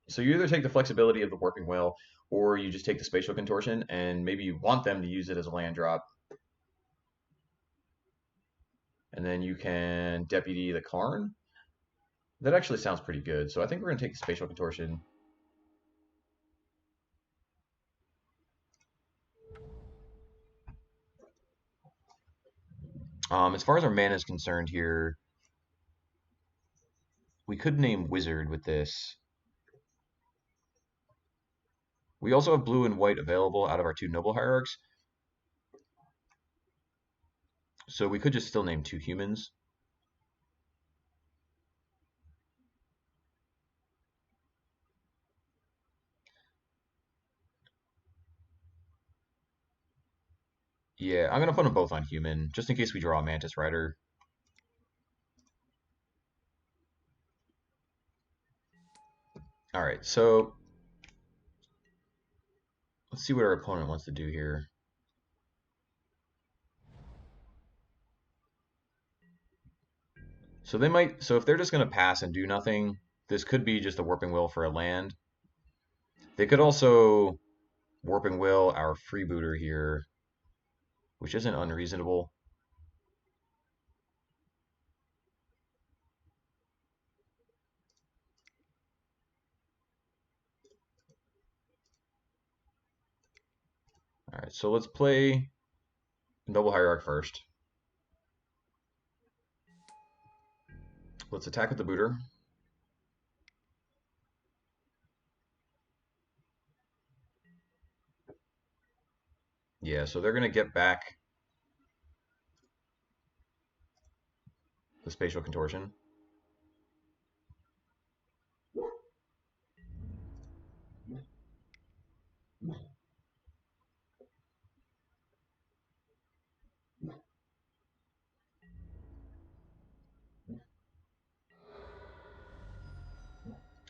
So you either take the flexibility of the Warping Whale, or you just take the Spatial Contortion, and maybe you want them to use it as a land drop. And then you can Deputy the Karn. That actually sounds pretty good. So I think we're going to take the Spatial Contortion. As far as our mana is concerned here, we could name Wizard with this. We also have blue and white available out of our 2 Noble Hierarchs. So we could just still name 2 humans. Yeah, I'm going to put them both on human, just in case we draw a Mantis Rider. All right, so let's see what our opponent wants to do here. So they might, so if they're just going to pass and do nothing, this could be just a Warping Will for a land. They could also Warping Will our freebooter here, which isn't unreasonable. All right, so let's play Noble Hierarch first. Let's attack with the booter. Yeah, so they're going to get back the Spatial Contortion.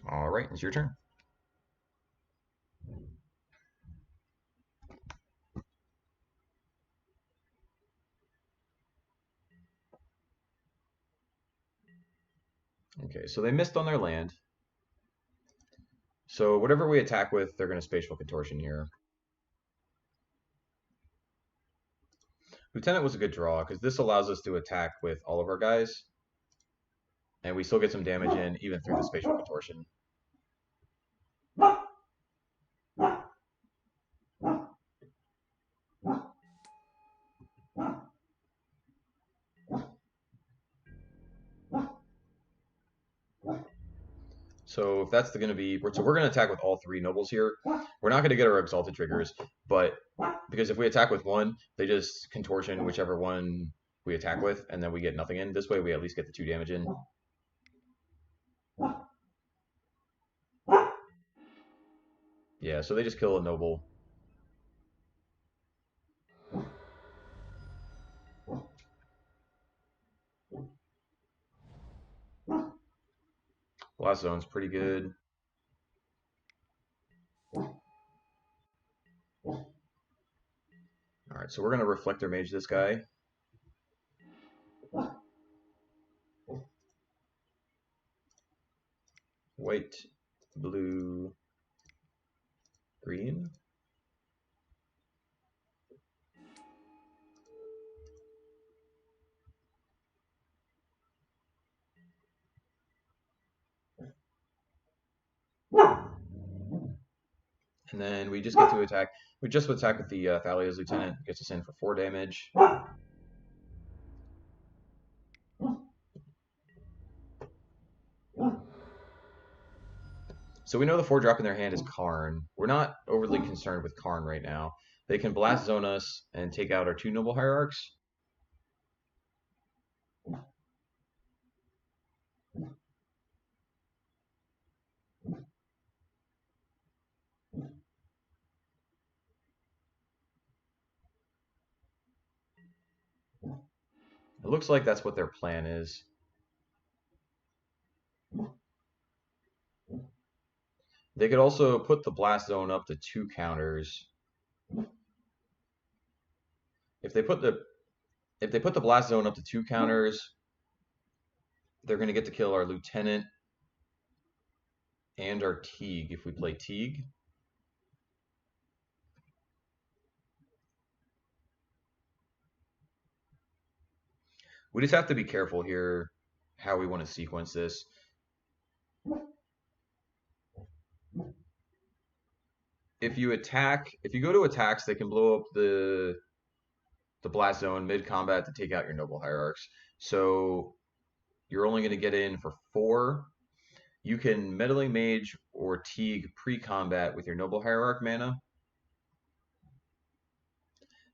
All right, it's your turn. Okay, so they missed on their land. So whatever we attack with, they're going to Spatial Contortion here. Lieutenant was a good draw, because this allows us to attack with all of our guys. And we still get some damage in, even through the Spatial Contortion. So if that's going to be, so we're going to attack with all 3 nobles here. We're not going to get our Exalted triggers, but because if we attack with one, they just contortion whichever one we attack with, and then we get nothing in. This way we at least get the 2 damage in. Yeah, so they just kill a noble. Last zone's pretty good. Alright, so we're going to Reflector Mage this guy. White, blue, green. And then we just get to attack. We just attack with the Thalia's Lieutenant. Gets us in for 4 damage. So we know the 4-drop in their hand is Karn. We're not overly concerned with Karn right now. They can Blast Zone us and take out our 2 Noble Hierarchs. It looks like that's what their plan is. They could also put the Blast Zone up to 2 counters. If they put the blast zone up to 2 counters, they're going to get to kill our lieutenant and our Teague if we play Teague. We just have to be careful here how we want to sequence this. If you go to attacks, they can blow up the blast zone mid combat to take out your noble hierarchs. So you're only going to get in for 4. You can meddling mage or Teague pre-combat with your noble hierarch mana.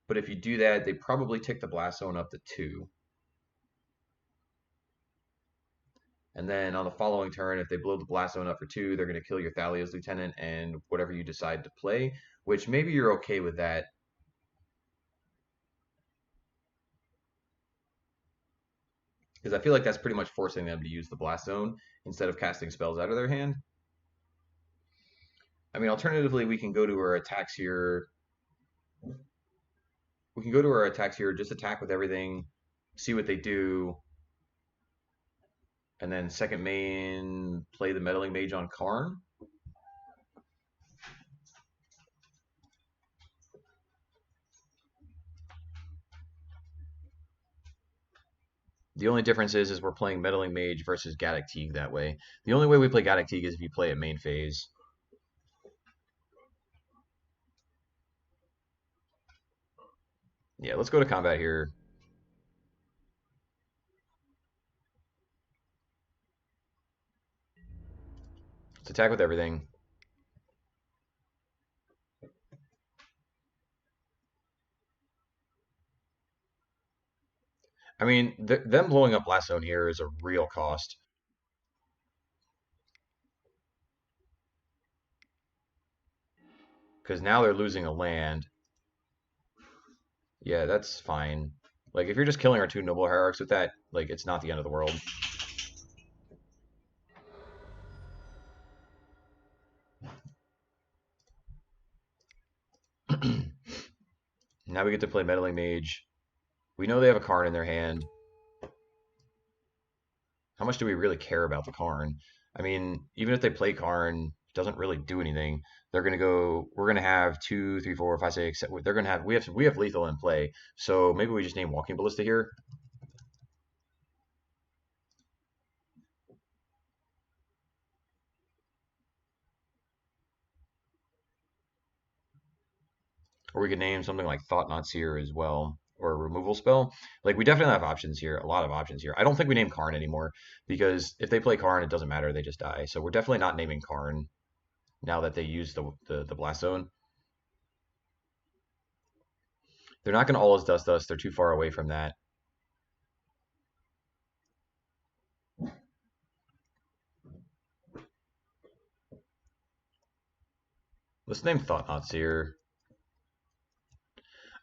But if you do that, they probably tick the blast zone up to 2. And then on the following turn, if they blow the blast zone up for 2, they're going to kill your Thalia's lieutenant and whatever you decide to play, which maybe you're okay with that. Because I feel like that's pretty much forcing them to use the blast zone instead of casting spells out of their hand. I mean, alternatively, we can go to our attacks here. We can go to our attacks here, just attack with everything, see what they do, and then second main, play the meddling mage on Karn. The only difference is we're playing meddling mage versus Gaddock Teague that way. The only way we play Gaddock Teague is if you play it main phase. Yeah, let's go to combat here. Let's attack with everything. I mean, them blowing up Blast Zone here is a real cost. Because now they're losing a land. Yeah, that's fine. Like, if you're just killing our 2 Noble Hierarchs with that, like, it's not the end of the world. Now we get to play Meddling Mage. We know they have a Karn in their hand. How much do we really care about the Karn? I mean, even if they play Karn, it doesn't really do anything. They're gonna go. We're gonna have 2, 3, 4, 5, 6. They're gonna have. We have lethal in play. So maybe we just name Walking Ballista here. Or we could name something like Thought Not Seer as well, or a removal spell. Like we definitely have options here, a lot of options here. I don't think we name Karn anymore because if they play Karn, it doesn't matter; they just die. So we're definitely not naming Karn now that they use the blast zone. They're not going to always dust us. They're too far away from that. Let's name Thought Not Seer.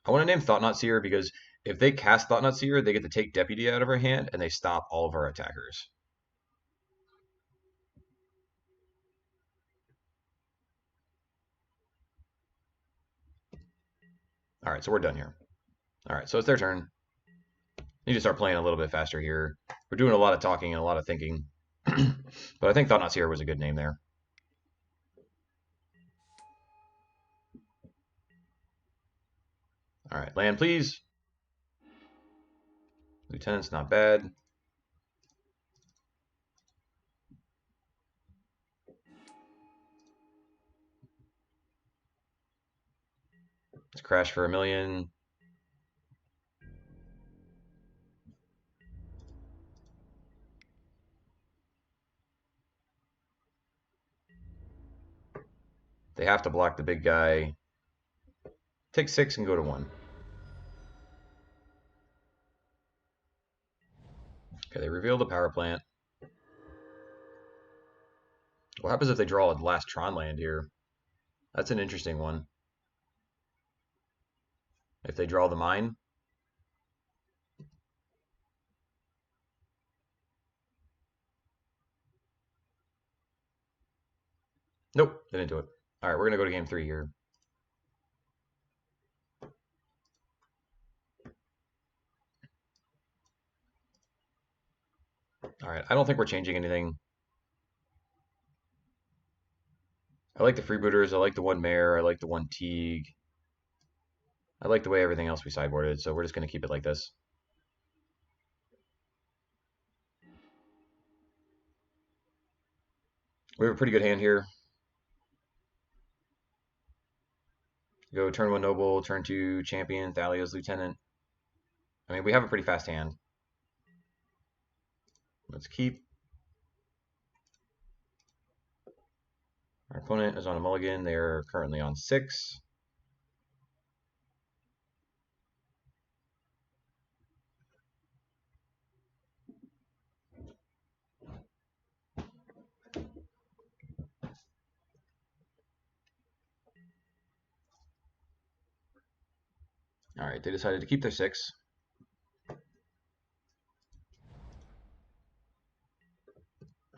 I want to name Thought Not Seer because if they cast Thought Not Seer, they get to take Deputy out of our hand and they stop all of our attackers. All right, so we're done here. All right, so it's their turn. Need to start playing a little bit faster here. We're doing a lot of talking and a lot of thinking. But I think Thought Not Seer was a good name there. All right, land please. Lieutenant's not bad. Let's crash for 1,000,000. They have to block the big guy. Take 6 and go to 1. Okay, they reveal the power plant. What happens if they draw a last Tron land here? That's an interesting one. If they draw the mine. Nope, they didn't do it. All right, we're going to go to game 3 here. Alright, I don't think we're changing anything. I like the freebooters, I like the one mare, I like the one Teague. I like the way everything else we sideboarded, so we're just going to keep it like this. We have a pretty good hand here. Go turn 1 Noble, turn 2 Champion, Thalia's Lieutenant. I mean, we have a pretty fast hand. Let's keep. Our opponent is on a mulligan. They're currently on 6. All right, they decided to keep their 6.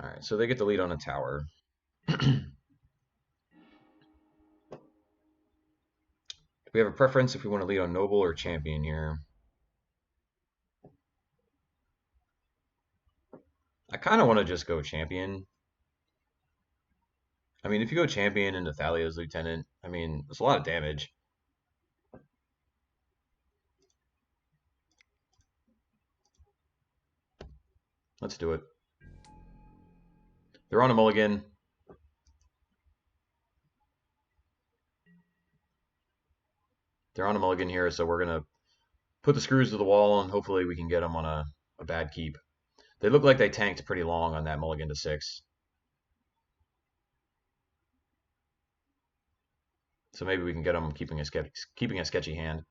All right, so they get the lead on a tower. We have a preference if we want to lead on Noble or Champion here. I kind of want to just go Champion. I mean, if you go Champion into Thalia's Lieutenant, I mean, it's a lot of damage. Let's do it. They're on a mulligan. They're on a mulligan here, so we're going to put the screws to the wall, and hopefully we can get them on a bad keep. They look like they tanked pretty long on that mulligan to 6. So maybe we can get them keeping a sketchy hand.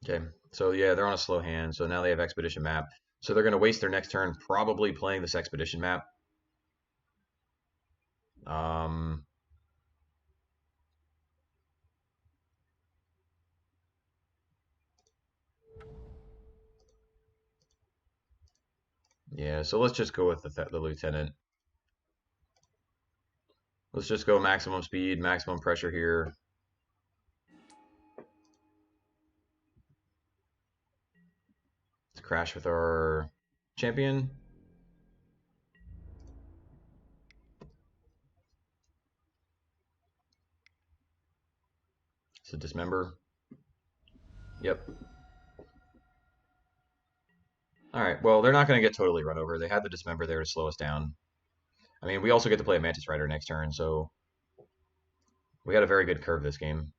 Okay, so yeah, they're on a slow hand, so now they have Expedition map. So they're going to waste their next turn probably playing this Expedition map. Um, yeah, so let's just go with the Lieutenant. Let's just go maximum speed, maximum pressure here. Let's crash with our Champion. So dismember. Yep. All right, well, they're not going to get totally run over. They had the dismember there to slow us down. I mean, we also get to play a Mantis Rider next turn, so we got a very good curve this game.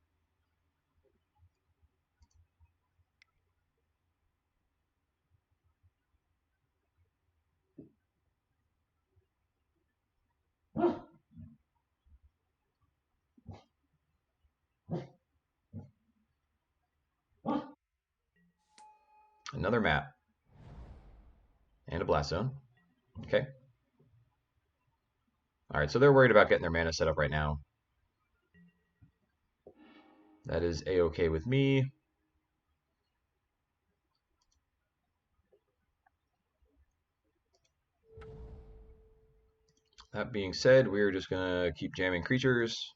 Another map. And a Blast Zone. Okay. All right, so they're worried about getting their mana set up right now. That is a-okay with me. That being said, we're just going to keep jamming creatures.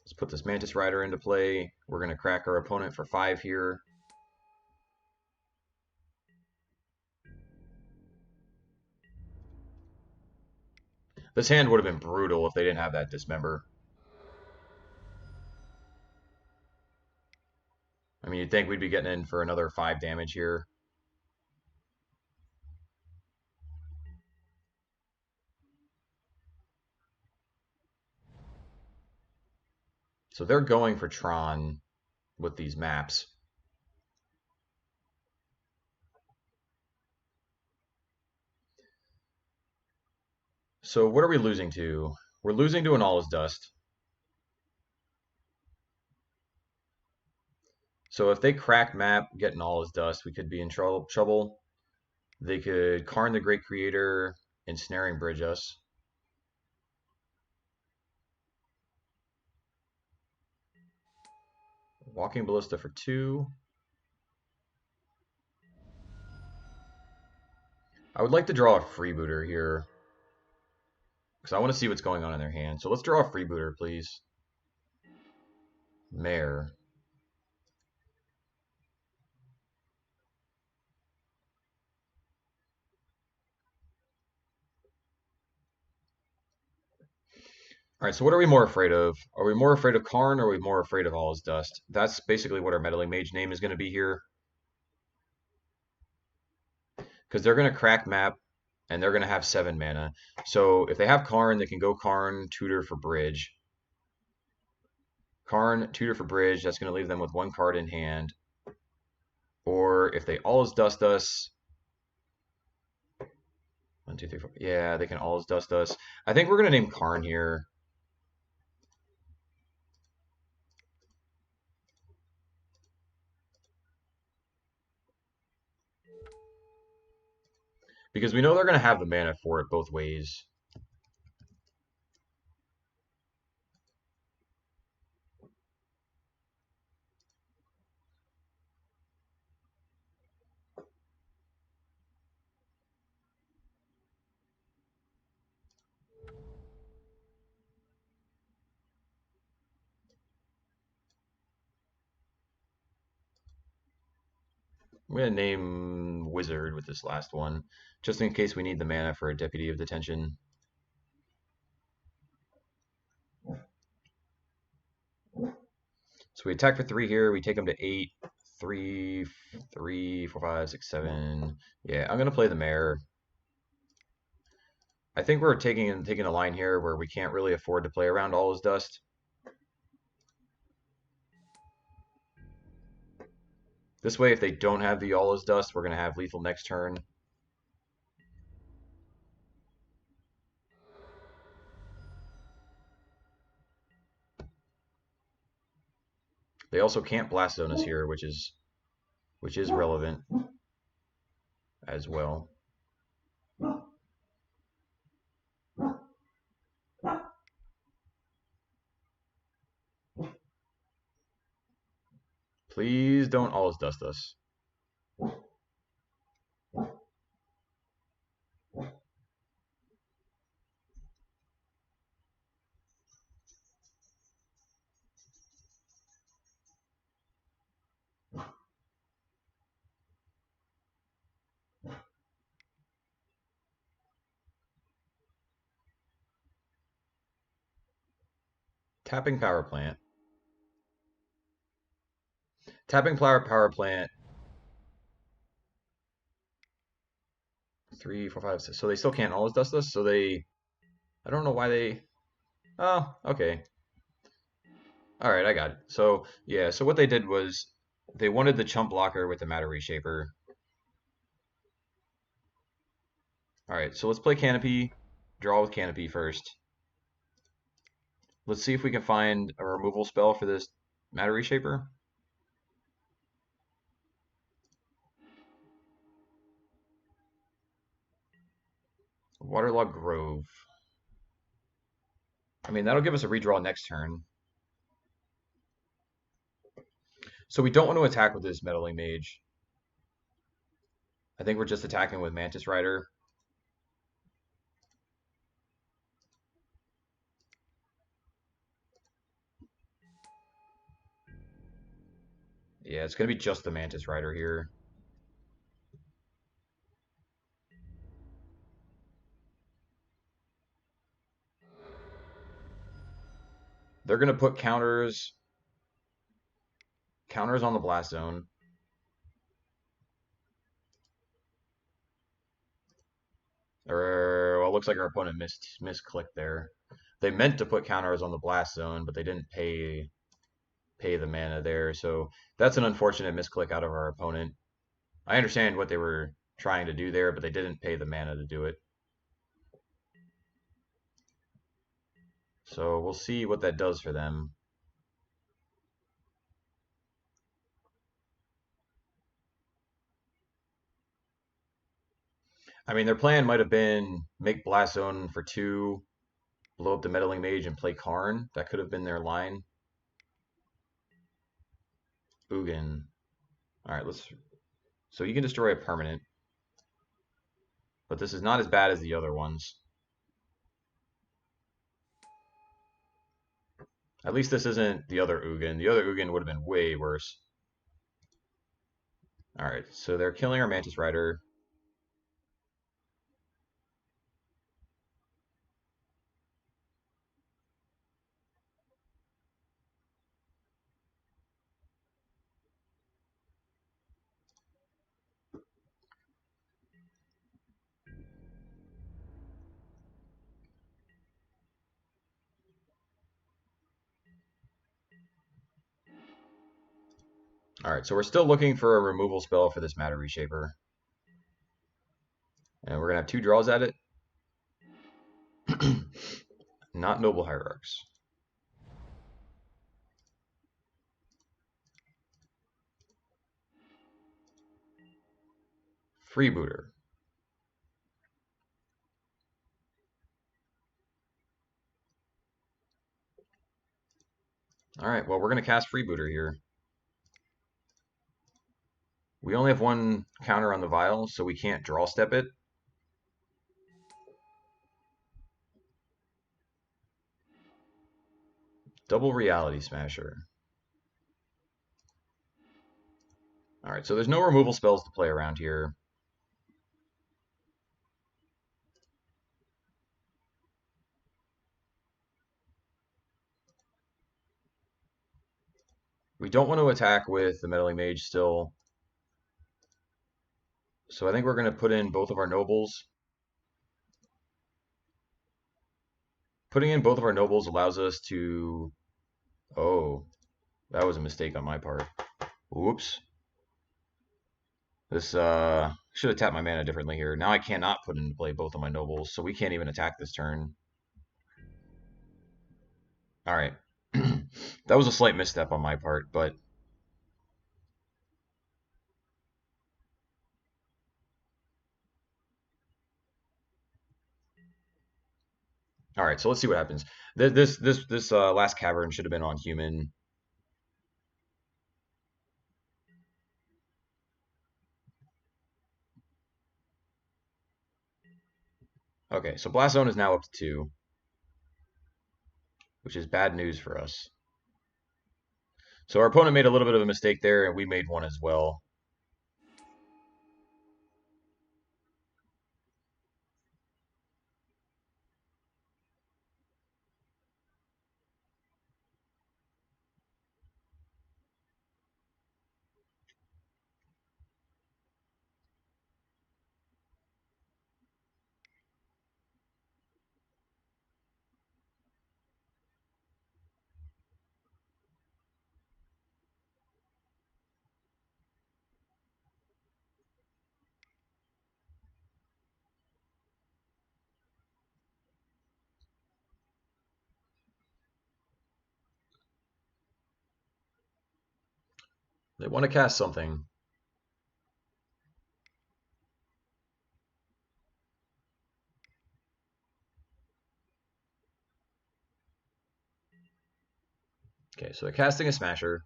Let's put this Mantis Rider into play. We're going to crack our opponent for 5 here. This hand would have been brutal if they didn't have that Dismember. I mean, you'd think we'd be getting in for another 5 damage here. So they're going for Tron with these maps. So what are we losing to? We're losing to an All is Dust. So if they crack map, get an All is Dust, we could be in trouble. They could Karn the Great Creator, Ensnaring Bridge us. Walking Ballista for 2. I would like to draw a freebooter here because I want to see what's going on in their hand. So let's draw a freebooter, please. Mare. All right, so what are we more afraid of? Are we more afraid of Karn or are we more afraid of All Is Dust? That's basically what our meddling mage name is going to be here. Because they're going to crack map and they're going to have 7 mana. So if they have Karn, they can go Karn, tutor for bridge. Karn, tutor for bridge, that's going to leave them with 1 card in hand. Or if they All Is Dust us, 1, 2, 3, 4. Yeah, they can All Is Dust us. I think we're going to name Karn here. Because we know they're going to have the mana for it both ways. I'm going to name Wizard with this last one, just in case we need the mana for a Deputy of Detention. So we attack for 3 here. We take them to 8. 3, 3, 4, 5, 6, 7. Yeah, I'm going to play the Mare. I think we're taking a line here where we can't really afford to play around All Is Dust. This way, if they don't have the All Is Dust, we're going to have lethal next turn. They also can't Blast Zone us here, which is relevant as well. Please don't All Is Dust us. Tapping Power Plant. Tapping Power Plant. 3, 4, 5, 6. So they still can't All Is Dust us. So they. I don't know why they. Oh, okay. All right, I got it. So yeah, so what they did was they wanted the chump blocker with the Matter Reshaper. All right, so let's play Canopy. Draw with Canopy first. Let's see if we can find a removal spell for this Matter Reshaper. Waterlogged Grove. I mean, that'll give us a redraw next turn. So we don't want to attack with this Meddling Mage. I think we're just attacking with Mantis Rider. Yeah, it's going to be just the Mantis Rider here. They're going to put counters on the Blast Zone. Or well, it looks like our opponent misclicked there. They meant to put counters on the Blast Zone, but they didn't pay the mana there. So that's an unfortunate misclick out of our opponent. I understand what they were trying to do there, but they didn't pay the mana to do it. So we'll see what that does for them. I mean, their plan might have been make Blast Zone for 2, blow up the Meddling Mage, and play Karn. That could have been their line. Ugin. All right, let's. So you can destroy a permanent. but this is not as bad as the other ones. At least this isn't the other Ugin. The other Ugin would have been way worse. Alright, so they're killing our Mantis Rider. Alright, so we're still looking for a removal spell for this Matter Reshaper. And we're going to have 2 draws at it. Not Noble Hierarchs. Freebooter. Alright, well, we're going to cast Freebooter here. We only have 1 counter on the Vial, so we can't draw step it. Double Reality Smasher. Alright, so there's no removal spells to play around here. We don't want to attack with the Meddling Mage still. So I think we're going to put in both of our nobles. Putting in both of our nobles allows us to... Oh, that was a mistake on my part. Whoops. This should have tapped my mana differently here. Now I cannot put into play both of my nobles, so we can't even attack this turn. Alright. That was a slight misstep on my part, but... Alright, so let's see what happens. This last cavern should have been on human. Okay, so Blast Zone is now up to 2, which is bad news for us. So our opponent made a little bit of a mistake there, and we made one as well. They want to cast something. Okay, so they're casting a Smasher.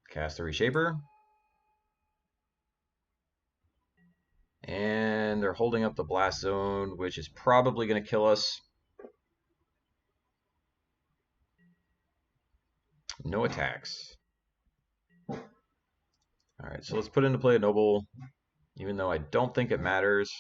Cast a Reshaper. And they're holding up the Blast Zone, which is probably going to kill us. No attacks. Alright, so let's put into play a Noble, even though I don't think it matters.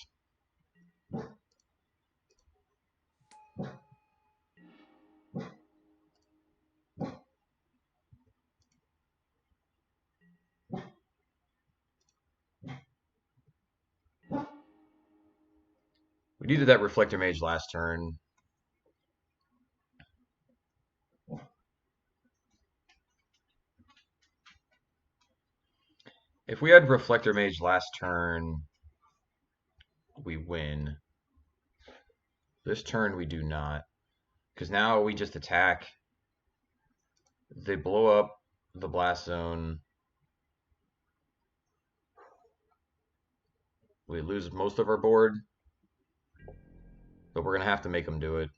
We needed that Reflector Mage last turn. If we had Reflector Mage last turn, we win. This turn we do not. Because now we just attack. They blow up the Blast Zone. We lose most of our board. but we're gonna have to make them do it.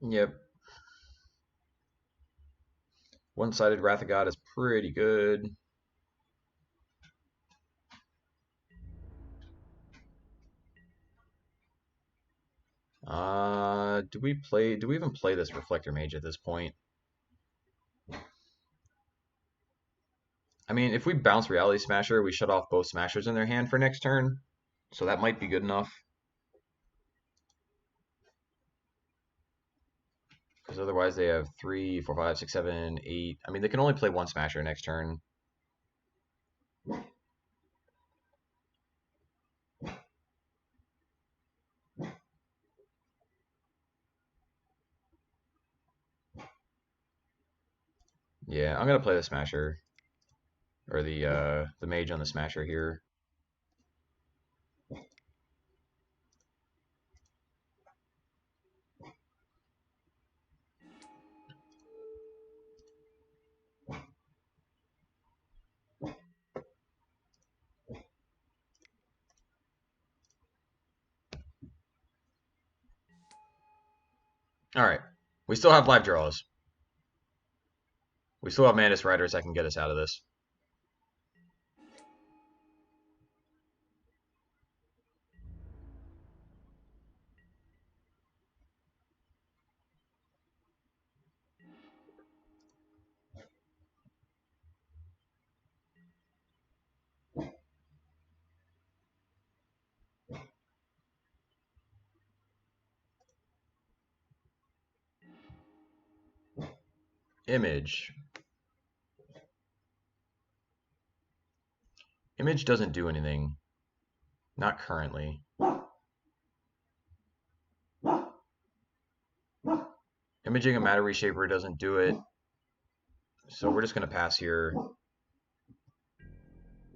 Yep. One-sided Wrath of God is pretty good. Do we even play this Reflector Mage at this point? I mean, if we bounce Reality Smasher, we shut off both Smashers in their hand for next turn. So that might be good enough. Because otherwise they have 3, 4, 5, 6, 7, 8. I mean, they can only play one Smasher next turn. Yeah, I'm gonna play the Smasher. Or the Mage on the Smasher here. Alright. We still have live draws. We still have Mantis Riders that can get us out of this. Image. Image doesn't do anything. Not currently. Imaging a Matter Reshaper doesn't do it. So we're just going to pass here.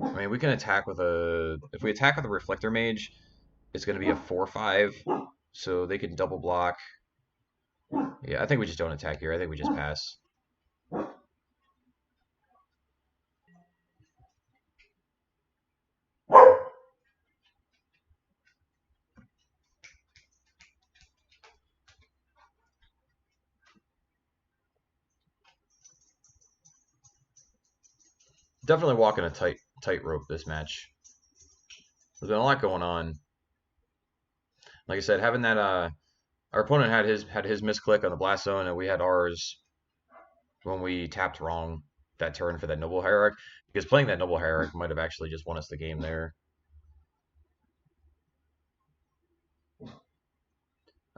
I mean, we can attack with a... If we attack with a Reflector Mage, it's going to be a 4-5. So they can double block. Yeah, I think we just don't attack here. I think we just pass. Definitely walking a tightrope this match. There's been a lot going on. Like I said, having that our opponent had his misclick on the blast zone, and we had ours when we tapped wrong that turn for that Noble Hierarch. Because playing that Noble Hierarch might have actually just won us the game there. All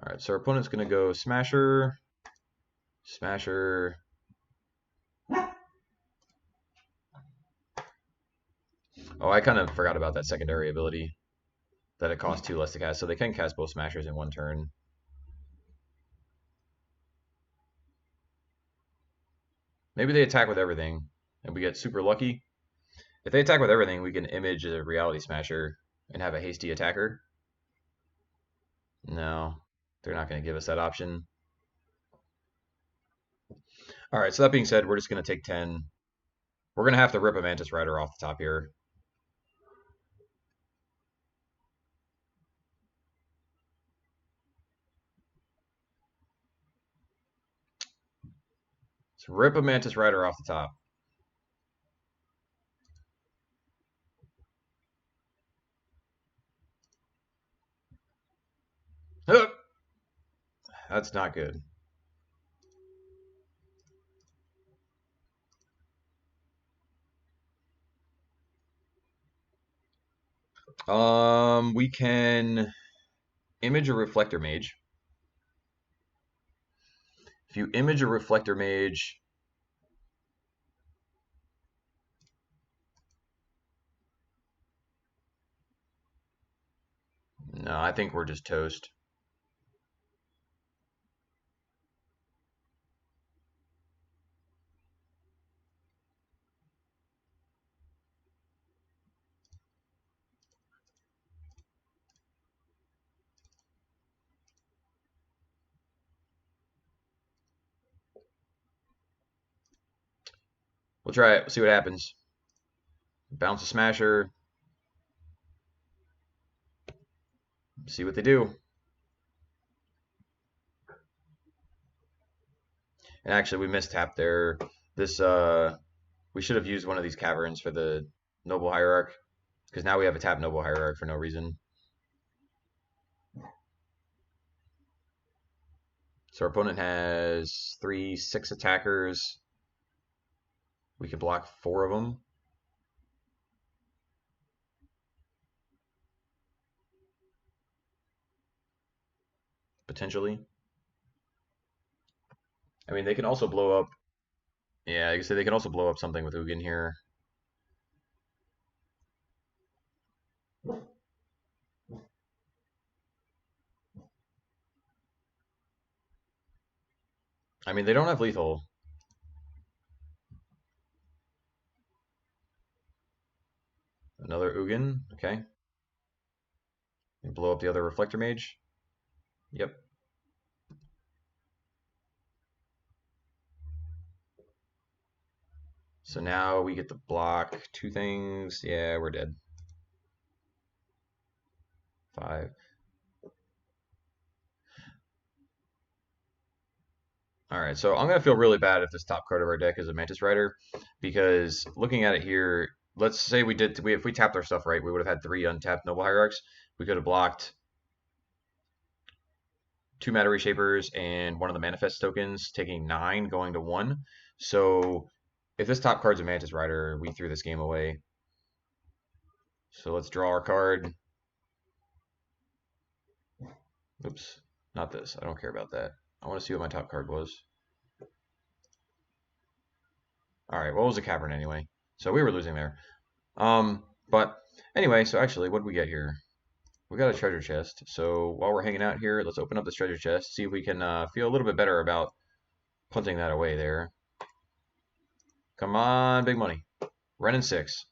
right, so our opponent's gonna go Smasher, Smasher. Oh, I kind of forgot about that secondary ability. That it costs 2 less to cast, so they can cast both Smashers in one turn. Maybe they attack with everything, and we get super lucky. If they attack with everything, we can image a Reality Smasher and have a hasty attacker. No, they're not going to give us that option. All right, so that being said, we're just going to take 10. We're going to have to rip a Mantis Rider off the top here. Let's rip a Mantis Rider off the top. That's not good. We can image a Reflector Mage. If you image a Reflector Mage, no, I think we're just toast. We'll try it. See what happens. Bounce a smasher. See what they do. And actually, we missed tap there. This we should have used one of these caverns for the noble hierarch because now we have a tap noble hierarch for no reason. So our opponent has 6 attackers. We could block 4 of them. Potentially. I mean, they can also blow up. Yeah, I can say they can also blow up something with Ugin here. I mean, they don't have lethal. Another Ugin. Okay. And blow up the other Reflector Mage. Yep. So now we get to block 2 things. Yeah, we're dead. 5. All right, so I'm gonna feel really bad if this top card of our deck is a Mantis Rider, because looking at it here, let's say if we tapped our stuff right, we would have had 3 untapped Noble Hierarchs. We could have blocked 2 Matter Reshapers and one of the Manifest tokens, taking 9, going to 1. So if this top card's a Mantis Rider, we threw this game away. So let's draw our card. Oops, not this. I don't care about that. I want to see what my top card was. All right, what was a cavern anyway? So we were losing there. But anyway, so actually, what did we get here? We got a treasure chest. So while we're hanging out here, let's open up this treasure chest, see if we can feel a little bit better about punting that away there. Come on, big money. Renin 6.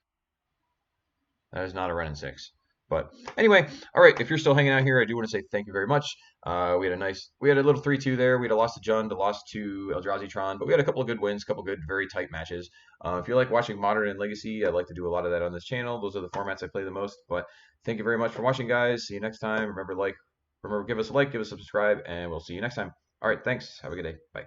That is not a Renin 6. But anyway, all right, if you're still hanging out here, I do want to say thank you very much. We had a little 3-2 there. We had a loss to Jund, a loss to Eldrazi Tron, but we had a couple of good wins, a couple of good, very tight matches. If you like watching Modern and Legacy, I like to do a lot of that on this channel. Those are the formats I play the most. But thank you very much for watching, guys. See you next time. Remember, give us a like, give us a subscribe, and we'll see you next time. All right, thanks. Have a good day. Bye.